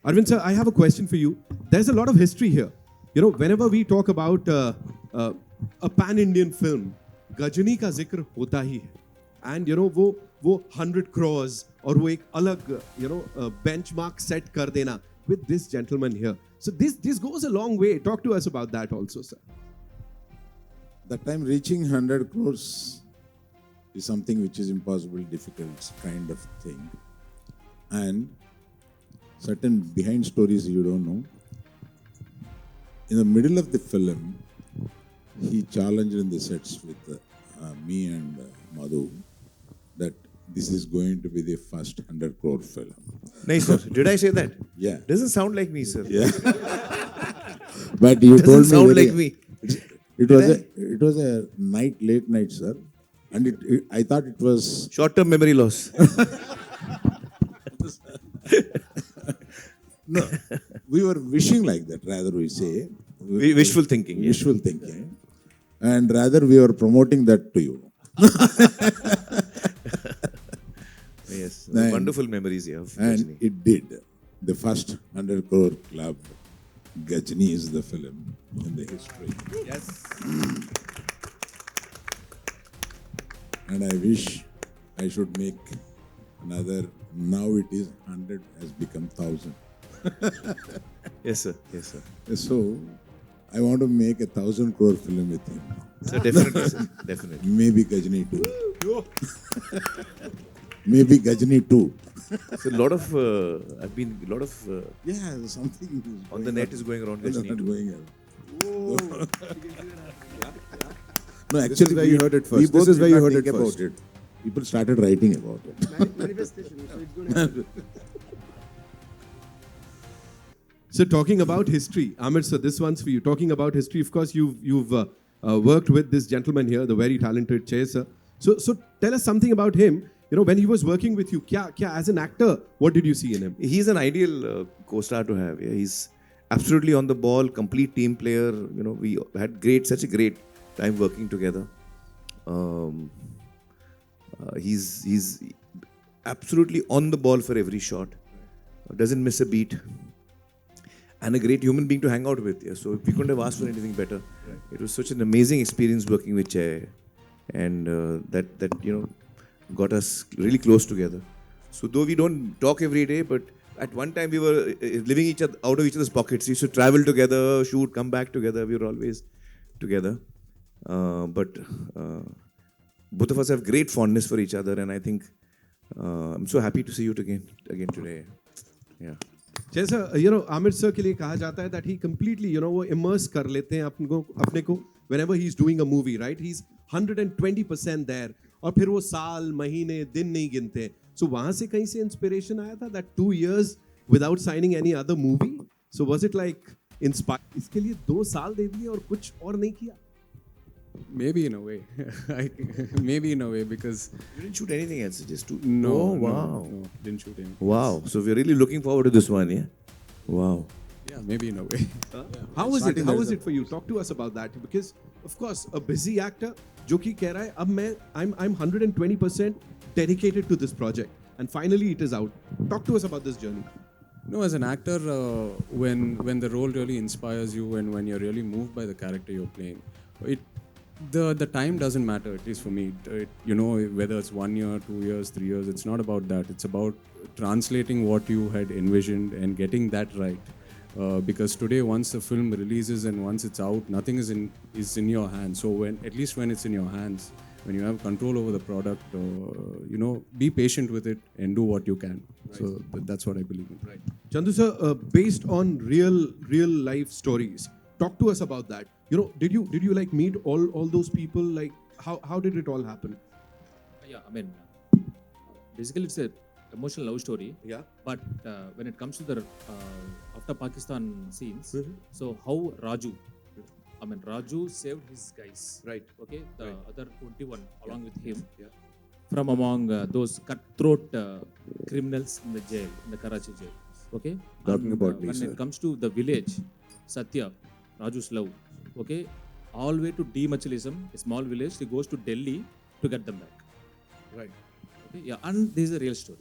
Arvind sir, I have a question for you. There's a lot of history here. You know, whenever we talk about a pan-Indian film, Gajani का जिक्र होता ही है. And you know, वो 100 crores और वो एक अलग benchmark set कर देना with this gentleman here. So this goes a long way. Talk to us about that also, sir. That time reaching 100 crores is something which is impossible, difficult kind of thing. And certain behind stories you don't know. In the middle of the film, he challenged in the sets with me and Madhu that this is going to be the first 100 crore film. Nice, sir. Did I say that? Yeah. Doesn't sound like me, sir. Yeah. But you Doesn't told me sound very- like me. It was a late night, sir. And I thought it was Short-term memory loss. no. We were wishing like that, rather we say. Wishful thinking. Yeah. Wishful thinking. And rather we were promoting that to you. Yes. And- Wonderful memories, yeah. Of And Rajini. it did. The first 100 crore club Gajni is the film in the history. Yes. And I wish I should make another. Now it is 100 has become 1,000. Yes, sir. Yes, sir. So I want to make 1,000 crore film with him. Sir, definitely, sir. Definitely. Maybe Gajni too. Maybe Gajni too. So a lot of, Yeah, something is on the net is going around Gajni not too. going around. No, This actually, is where you heard it first. We This both is where did you not heard think it about first. it. People started writing about it. Manifestation. So it's going to happen. So talking about history, Amir sir, this one's for you. Talking about history, of course, you've worked with this gentleman here, the very talented Che sir. So tell us something about him. You know, when he was working with you, kya as an actor, what did you see in him? He's an ideal co-star to have. Yeah, he's absolutely on the ball, complete team player. You know, we had such a great time working together. He's absolutely on the ball for every shot. Doesn't miss a beat. And a great human being to hang out with. Yeah. So we couldn't have asked for anything better. It was such an amazing experience working with Che, and that got us really close together. So though we don't talk every day, but at one time we were living out of each other's pockets. We used to travel together, shoot, come back together. We were always together. But both of us have great fondness for each other, and I think I'm so happy to see you again today. Yeah. जैसा Aamir sir के लिए कहा जाता है that he completely वो immerse कर लेते हैं अपने को whenever he's doing a movie, right? He's 120% there, और फिर वो साल महीने दिन नहीं गिनते. So वहाँ से कहीं से inspiration आया था that 2 years without signing any other movie. So was it like inspired? इसके लिए 2 साल दे दिए और कुछ और नहीं किया? Maybe in a way. Maybe in a way, because You didn't shoot anything else, just two. no, Oh, no, wow. no, didn't shoot anything. Wow. So we're really looking forward to this one, yeah? Wow. Yeah, maybe in a way. How was it? How was it for you? Talk to us about that, because of course a busy actor जो कि कह रहा है अब मैं I'm 120% dedicated to this project, and finally it is out. Talk to us about this journey. No, as an actor, when the role really inspires you and when you're really moved by the character you're playing, the time doesn't matter. At least for me, whether it's 1 year, 2 years, 3 years, it's not about that. It's about translating what you had envisioned and getting that right. Because today, once the film releases and once it's out, nothing is in your hands. So at least when it's in your hands, when you have control over the product, be patient with it and do what you can. Right. So that's what I believe in. Right. Chandu sir, based on real life stories, talk to us about that. Did you like meet all those people? Like how did it all happen? Yeah, I mean, basically it's a emotional love story. Yeah. But when it comes to the after Pakistan scenes, so how Raju saved his guys. Right. Okay, the other 21 along with him, from among those cutthroat criminals in the jail, in the Karachi jail. Okay. Talking about me, when sir. it comes to the village, Satya, Raju's love. Okay, all the way to Demachalism, a small village. He goes to Delhi to get them back. Right. Okay, yeah, and this is a real story.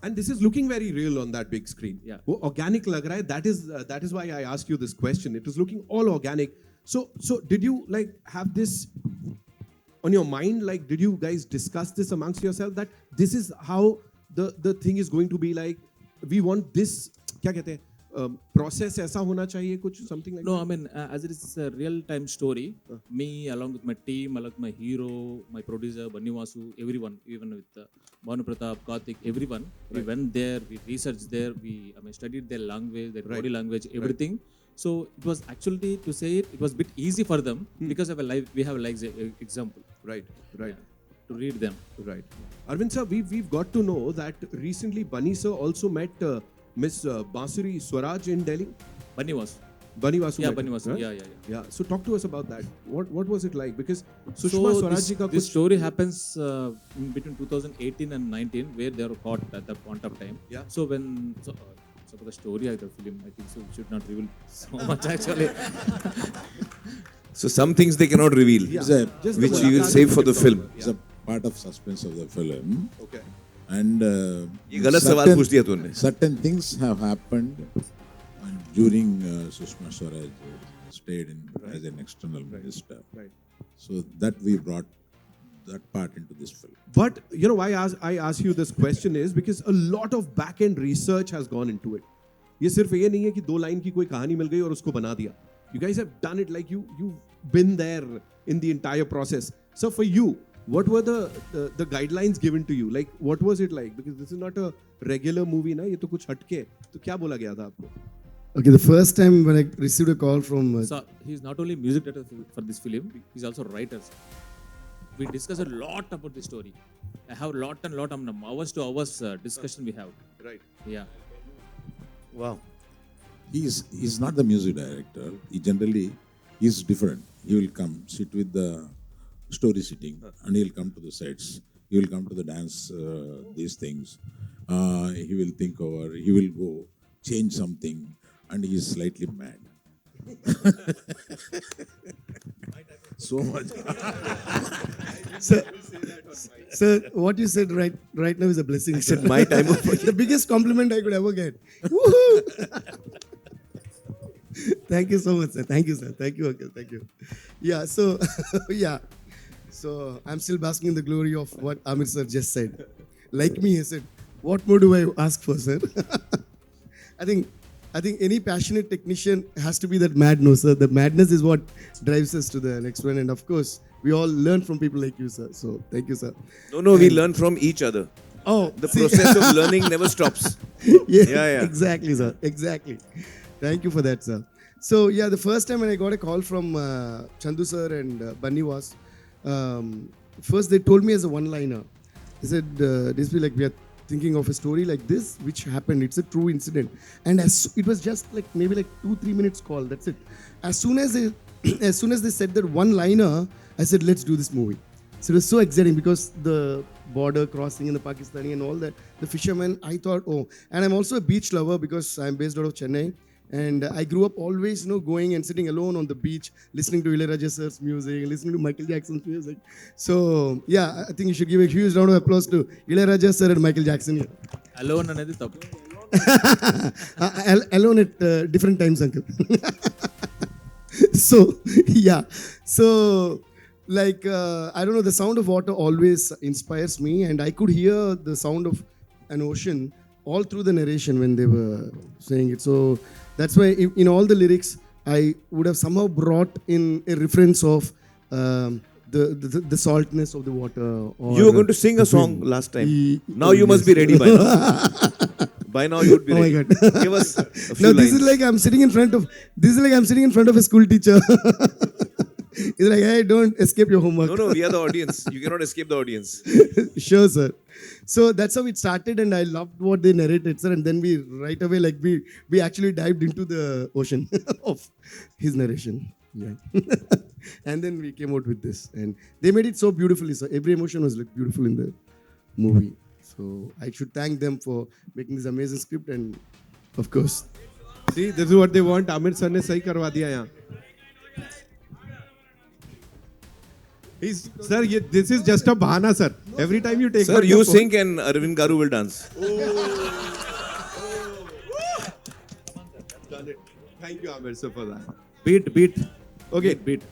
And this is looking very real on that big screen. Yeah. वो organic लग रहा है. That is why I asked you this question. It was looking all organic. So did you like have this on your mind? Like, did you guys discuss this amongst yourself that this is how the thing is going to be like? We want this. क्या कहते हैं? Process ऐसा होना चाहिए कुछ something like No, that? I mean, as it is a real-time story, me along with my team, along with my hero, my producer, Banni Vasu, everyone, even with Bhanu Pratap, Karthik, everyone, we went there, we researched there, we studied their language, their body language, everything. So it was actually, to say it was a bit easy for them because of we have a live example. Right. To read them. Right. Arvind sir, we've got to know that recently Bunny sir also met Miss Bansuri Swaraj in Delhi. Banni Vasu. Bunny Vasu. Yeah, met Banni her, Vasu. right? Yeah. So talk to us about that. What was it like? Because Sushma Swaraj ji ka this kuch story happens in between 2018 and 19, where they were caught at that point of time. Yeah. So for the story of the film, I think so we should not reveal so much actually. So some things they cannot reveal, Yeah. Just which the you will Mulaqat save for you the can film. talk. It's a part of suspense of the film. Okay. And ये गलत सवाल पूछ दिया तूने. certain things have happened, and during Sushma Swaraj stayed in as an external minister. Right. So that we brought that part into this film. But you know why I ask you this question is because a lot of back-end research has gone into it. ये सिर्फ ये नहीं है कि 2 line की कोई कहानी मिल गई और उसको बना दिया. You guys have done it like you've been there in the entire process. So for you, what were the guidelines given to you? Like what was it like? Because this is not a regular movie ना, ये तो कुछ हटके. तो क्या बोला गया था आपको? Okay, the first time when I received a call from So he's not only music director for this film, he's also writer. We discuss a lot about the story. I have lot of hours to hours discussion we have. Right. Yeah. Wow. He's not the music director. He generally is different. He will come sit with the story sitting, and he'll come to the sets. He will come to the dance. These things. He will think over. He will go change something, and he is slightly mad. So much. Sir, what you said right now is a blessing. Sir. my time of The biggest compliment I could ever get. Woohoo! Thank you so much, sir. Thank you, sir. Thank you, Uncle. Thank you. Yeah, so, yeah. So, I'm still basking in the glory of what Amir sir just said. Like me, he said, what more do I ask for, sir? I think any passionate technician has to be that mad, no, sir. The madness is what drives us to the next one. And of course, we all learn from people like you, sir. So, thank you, sir. No, we learn from each other. Oh, The process of learning never stops. Yeah. Exactly, sir. Exactly. Thank you for that, sir. So, yeah, the first time when I got a call from Chandu sir and Bunny was, first they told me as a one-liner. They said, this will like we are thinking of a story like this, which happened. It's a true incident. And it was just like maybe like 2-3 minutes call. That's it. As soon as they said that one-liner, I said, let's do this movie. So it was so exciting because the border crossing in the Pakistani and all that, the fishermen, I thought, oh, and I'm also a beach lover because I'm based out of Chennai. And I grew up always, going and sitting alone on the beach, listening to Ilayaraja sir's music, listening to Michael Jackson's music. So, yeah, I think you should give a huge round of applause to Ilayaraja sir and Michael Jackson here. Alone another top. Alone at different times, uncle. So, yeah. So, like, I don't know, the sound of water always inspires me. And I could hear the sound of an ocean all through the narration when they were saying it. So, that's why in all the lyrics, I would have somehow brought in a reference of the saltness of the water. Or You were going to sing a song last time. Now you must be ready by now. By now you would be Oh my ready. God. Give us a few No, lines. this is like I'm sitting in front of a school teacher. It's like, hey, don't escape your homework. No, we are the audience. You cannot escape the audience. Sure, sir. So that's how it started, and I loved what they narrated, sir. And then we right away, like we actually dived into the ocean of his narration. Yeah. And then we came out with this, and they made it so beautifully, sir. Every emotion was like beautiful in the movie. So I should thank them for making this amazing script, and of course. See, this is what they want. Amir sir ने सही करवा दिया यहाँ. Sir, this is just a bahana, sir. Every time you take. Sir, you sing and Arvind Garu will dance. Done it. Thank you, Amir sir, for that. Beat. Okay, Beat.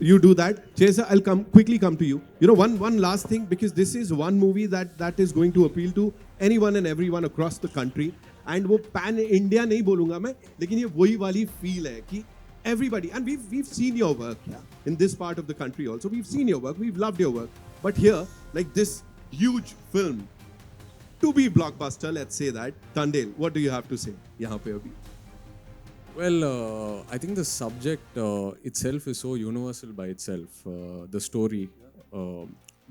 you do that. Jay sir, I'll quickly come to you. You know, one last thing, because this is one movie that is going to appeal to anyone and everyone across the country. And वो pan India नहीं बोलूँगा मैं, लेकिन ये वही वाली feel है कि everybody, and we've seen your work in this part of the country also. We've seen your work, we've loved your work. But here, like this huge film, to be blockbuster, let's say that. Tandel, what do you have to say? यहाँ पे अभी. Well, I think the subject itself is so universal by itself. The story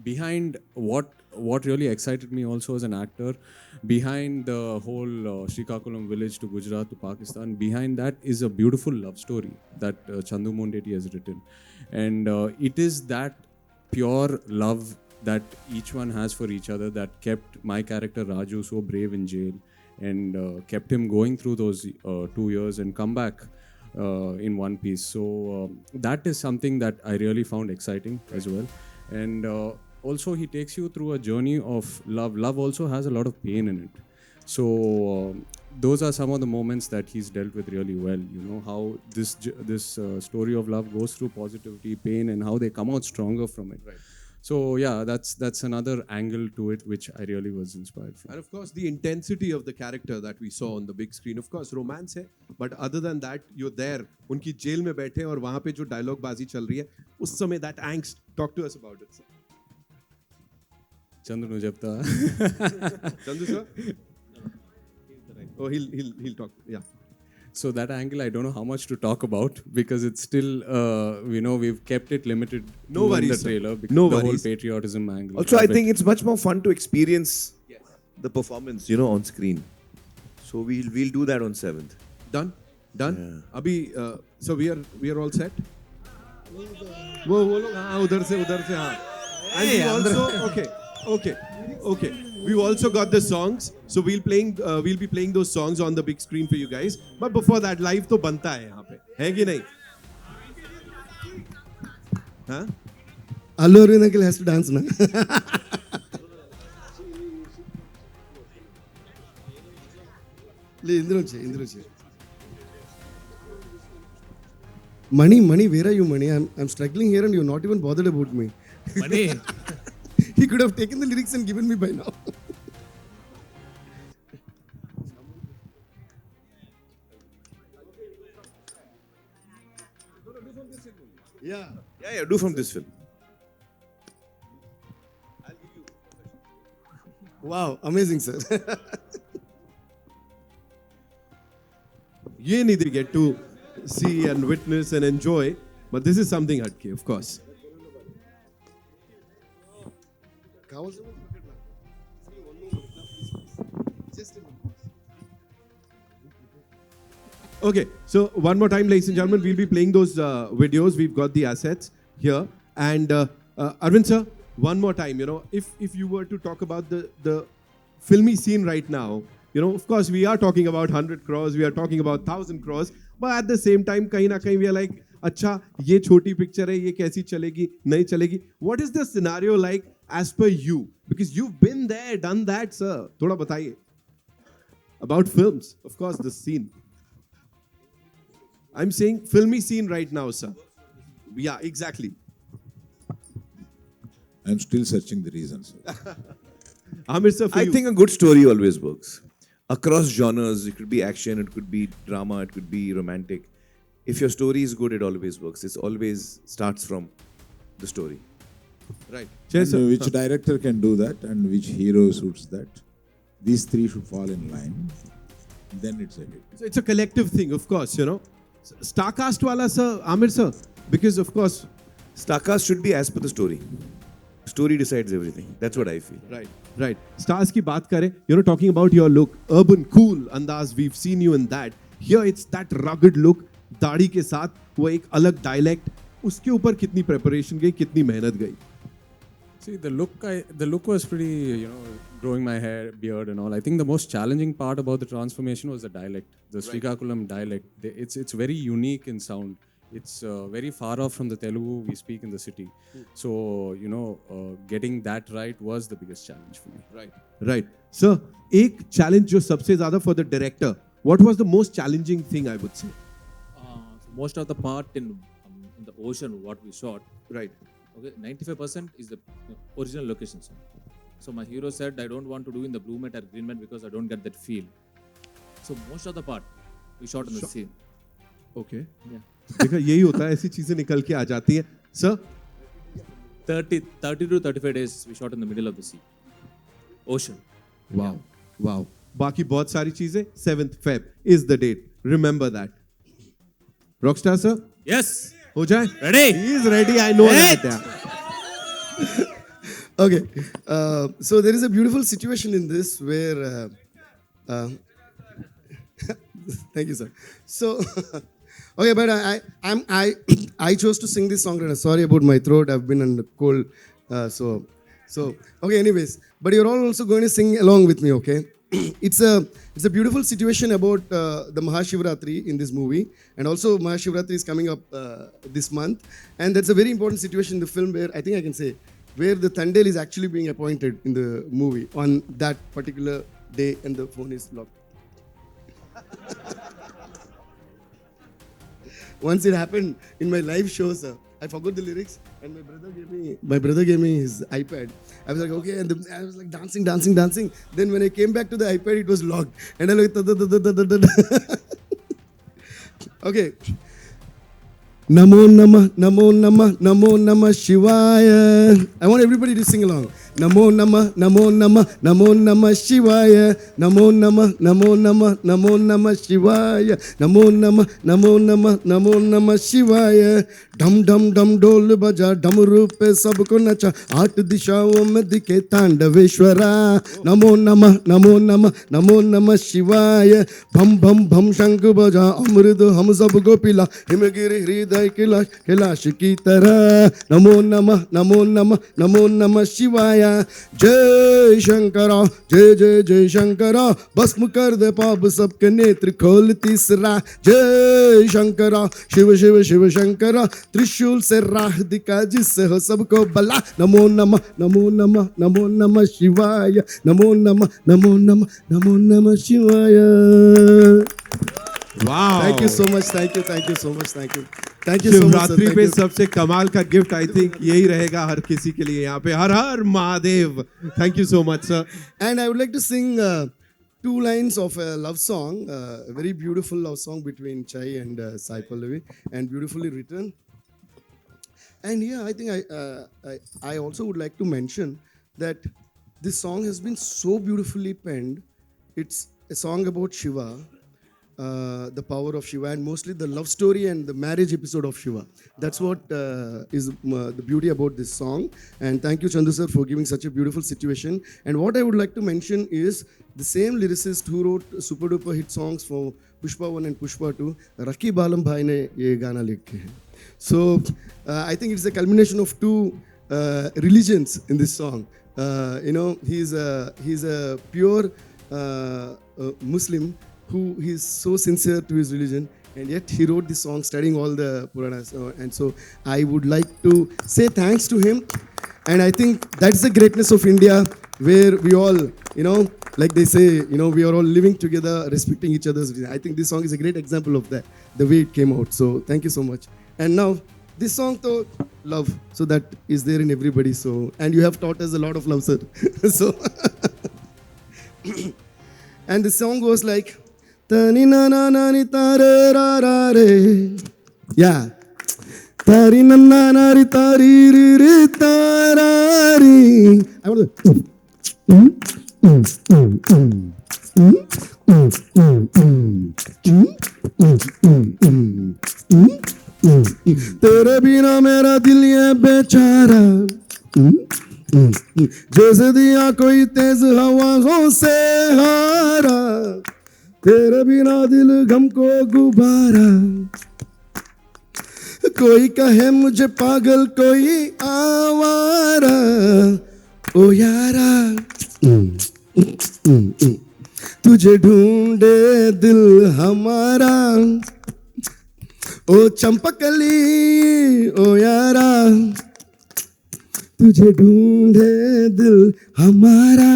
behind what really excited me also as an actor, behind the whole Srikakulam village to Gujarat to Pakistan, behind that is a beautiful love story that Chandu Mondeti has written, and it is that pure love that each one has for each other that kept my character Raju so brave in jail, and kept him going through those 2 years and come back in one piece. So that is something that I really found exciting as well. And also he takes you through a journey of love. Love also has a lot of pain in it. So those are some of the moments that he's dealt with really well. You know how this story of love goes through positivity, pain, and how they come out stronger from it. Right. So yeah, that's another angle to it which I really was inspired from. And of course, the intensity of the character that we saw on the big screen. Of course, romance है, but other than that, you're there. उनकी jail में बैठे और वहाँ पे जो dialogue बाजी चल रही है, उस समय that angst. Talk to us about it, sir. Chandru Japta. Chandu sir. Oh, he'll talk. Yeah. So that angle, I don't know how much to talk about because it's still, we've kept it limited No to worries, the sir. trailer because No the whole worries. patriotism angle. Also, I of it. think it's much more fun to experience the performance, on screen. So we'll do that on 7th. Done. Yeah. अभी so we are all set. वो लोग हाँ उधर से हाँ. And we also okay. We've also got the songs, so we'll be playing those songs on the big screen for you guys. But before that, live तो बनता है यहाँ पे, है कि नहीं? हाँ? Allu Arvind uncle has to dance na. ఇందులో వచ్చే. Mani, where are you, Mani? I'm struggling here and you're not even bothered about me. Mani. He could have taken the lyrics and given me by now. Yeah, do from this film. Wow, amazing, sir. ये नहीं they get to see and witness and enjoy, but this is something hatke, of course. Okay, so one more time, ladies and gentlemen, we'll be playing those videos. We've got the assets here. And Arvind sir, one more time, if you were to talk about the filmy scene right now, of course, we are talking about 100 crores, we are talking about 1,000 crores, but at the same time, kahin na kahin we are like, अच्छा ये छोटी picture है, ये कैसी चलेगी, नहीं चलेगी. What is the scenario like as per you? Because you've been there, done that, sir. थोड़ा बताइए. About films, of course, the scene. I'm saying filmy scene right now, sir. Yeah, exactly. I'm still searching the reasons. Amir sir, for I you. think a good story always works. Across genres, it could be action, it could be drama, it could be romantic. If your story is good, it always works. It always starts from the story. Right. And Yes, sir. which director can do that and which hero suits that? These three should fall in line. Then it's a hit. So it's a collective thing, of course, Starcast wala, sir, Amir sir. Because, of course, Starcast should be as per the story. Story decides everything. That's what I feel. right. Stars ki baat kare, talking about your look, urban, cool, andaz, we've seen you in that. Here it's that rugged look, दाढ़ी के साथ वो एक अलग dialect, उसके ऊपर कितनी preparation गई, कितनी मेहनत गई? See, the look was pretty, growing my hair, beard and all. I think the most challenging part about the transformation was the dialect, the Srikakulam dialect. It's very unique in sound. It's very far off from the Telugu we speak in the city. So, getting that right was the biggest challenge for me. Right. Sir, एक challenge जो सबसे ज़्यादा for the director, what was the most challenging thing, I would say? Most of the part in the ocean, what we shot, Right. okay, 95% is the original location. So my hero said, I don't want to do in the blue mat or green mat because I don't get that feel. So most of the part we shot in the scene. Okay. Yeah. देखा यही होता है, ऐसी चीजें निकल के आ जाती हैं. Sir, 30 to 35 days we shot in the middle of the sea. Ocean. wow. बाकी बहुत सारी चीजें 7th Feb is the date. Remember that. Rockstar sir, Yes. हो जाए? Ready? He is ready. I know that. Okay, so there is a beautiful situation in this where, thank you, sir. So, okay, but I chose to sing this song. And sorry about my throat. I've been on cold. So okay. Anyways, but you're all also going to sing along with me. Okay. It's a beautiful situation about the Mahashivratri in this movie, and also Mahashivratri is coming up this month, and that's a very important situation in the film where I think I can say where the Thandel is actually being appointed in the movie on that particular day, and the phone is locked. Once it happened in my live show, sir. I forgot the lyrics, and my brother gave me his iPad. I was like, okay, and I was like dancing. Then when I came back to the iPad, it was locked, and I like, okay. Namo Namah, Namo Namah, Namo Namah Shivaya. I want everybody to sing along. Namo Namah, Namo Namah, Namo Namah Shivaya. Namo Namah, Namo Namah, Namo Namah Shivaya. Namo Namah, Namo Namah, Namo Namah Shivaya. Dum dum dum dol baja, डमरू पे सबको नचा, आठ दिशाओं में दिखे तांडवेश्वरा. नमो नमः, नमो नमः, नमो नमः शिवाय. भम भम भम शंख बजा, अमृत हम सबको पिला, हिमगिरि हृदय कैलाश की तरह. नमो नमः, नमो नमः, नमो नमः शिवाय. जय शंकरा, जय जय जय शंकरा, भस्म कर दे पाप सबके नेत्र खोल तीसरा. जय शंकरा, शिव शिव शिव शंकरा, त्रिशूल से राह दिखा जिससे हो सबको भला. नमो नमः, नमो नमः, नमो नमः शिवाय. नमो नमः, नमो नमः, नमो नमः शिवाय. Wow. Thank you so much. Thank you so much. Thank you so much. Shivratri Sir. पे Thank you. सबसे कमाल का गिफ्ट आई थिंक यही रहेगा हर किसी के लिए यहाँ पे. Har Har Mahadev. Thank you so much sir. And I would like to sing two lines of a love song, a very beautiful love song between Chai and Sai Pallavi, and beautifully written. And yeah, I think I also would like to mention that this song has been so beautifully penned. It's a song about Shiva, the power of Shiva, and mostly the love story and the marriage episode of Shiva. That's what is the beauty about this song. And thank you, Chandu sir, for giving such a beautiful situation. And what I would like to mention is the same lyricist who wrote super duper hit songs for Pushpa 1 and Pushpa 2, Rakhi Balam Bhai ne ye gana likhe hai. So I think it's a culmination of two religions in this song. He's a pure Muslim who is so sincere to his religion, and yet he wrote this song studying all the Puranas. And so I would like to say thanks to him. And I think that's the greatness of India, where we all, like they say, we are all living together, respecting each other's religion. I think this song is a great example of that, the way it came out. So thank you so much. And now, this song, though, love. So that is there in everybody. So, and you have taught us a lot of love, sir. So, and the song goes like, Tani na na na ni tare ra ra re. Yeah. Tari na na na ri tari ri ri ta ra ri. I want to. तेरे बिना मेरा दिल ये बेचारा, जैसे दिया कोई तेज हवाओं से हारा. तेरे बिना दिल गम को गुबारा, कोई कहे मुझे पागल कोई आवारा. ओ यारा, तुझे ढूंढे दिल हमारा. ओ चंपकली, ओ यारा, तुझे ढूंढे दिल हमारा.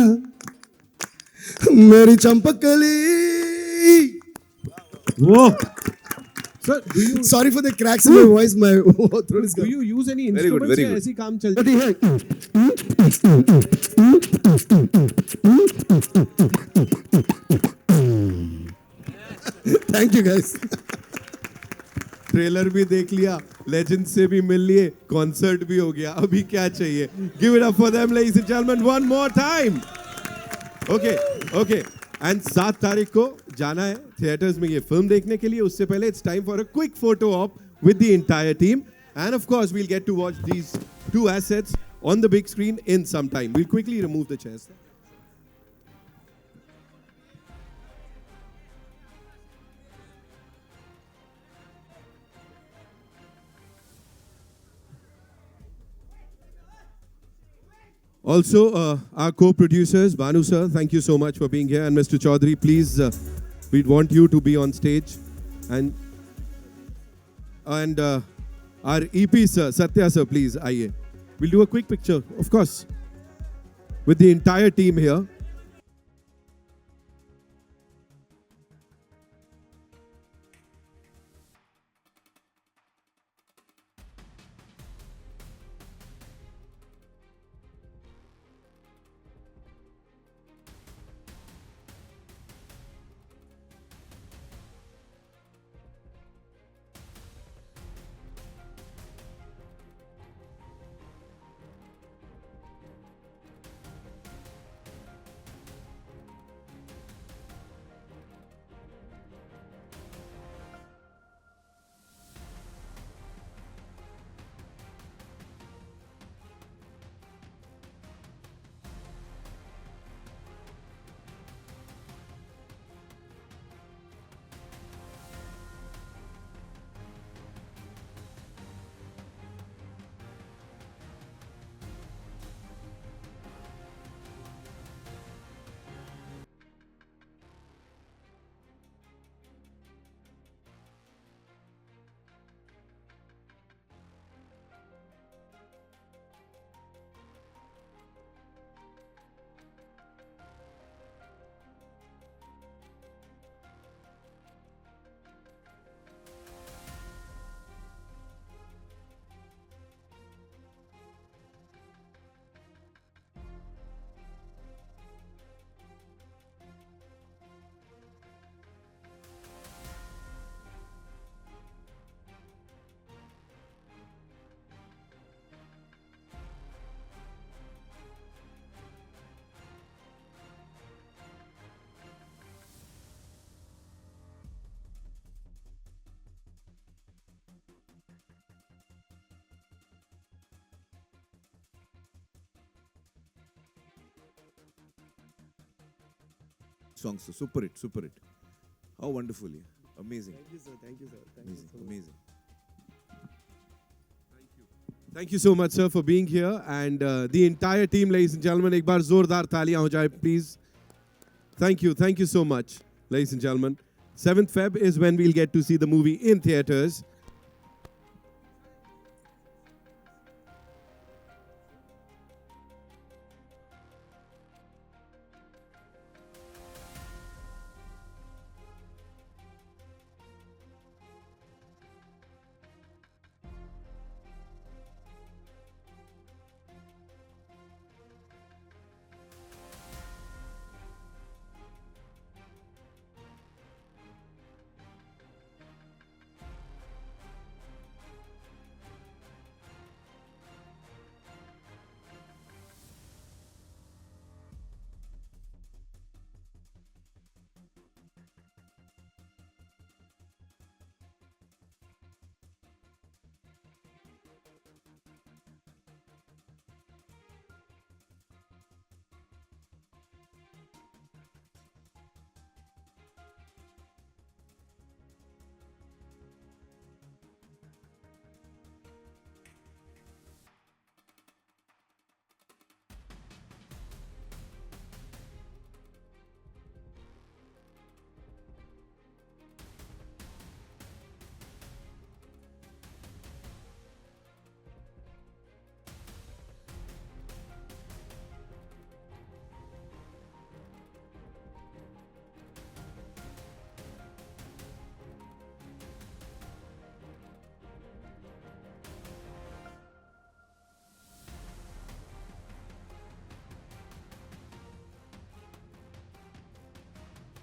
मेरी Champakali. Whoa. Sir, do you Sorry for the cracks in my voice. My throat is do gone. you use any Very good, instruments very या good. ऐसी काम चलती है? Thank you, guys. ट्रेलर भी देख लिया, लेजेंड से भी मिल लिए, कॉन्सर्ट भी हो गया. अभी क्या चाहिए? Give it up for them ladies and gentleman one more time. Okay. And 7 तारीख को जाना है थिएटर्स में ये फिल्म देखने के लिए. उससे पहले it's time for a quick photo op with the entire team. And of course we'll get to watch these two assets on the big screen in some time. We'll quickly remove the chairs. Also, our co-producers, Banu sir, thank you so much for being here. And Mr. Chaudhary, please, we'd want you to be on stage. And our EP sir, Satya sir, please, aye. We'll do a quick picture, of course, with the entire team here. song, sir. Super hit, super hit. How wonderful, yeah. Amazing, Thank you, sir. Thank you, sir. Thank you amazing, so much. amazing. Thank you so much, sir, for being here. And the entire team, ladies and gentlemen, ek baar zordar taaliyan ho jaye, please. Thank you so much, ladies and gentlemen. 7th Feb is when we'll get to see the movie in theaters.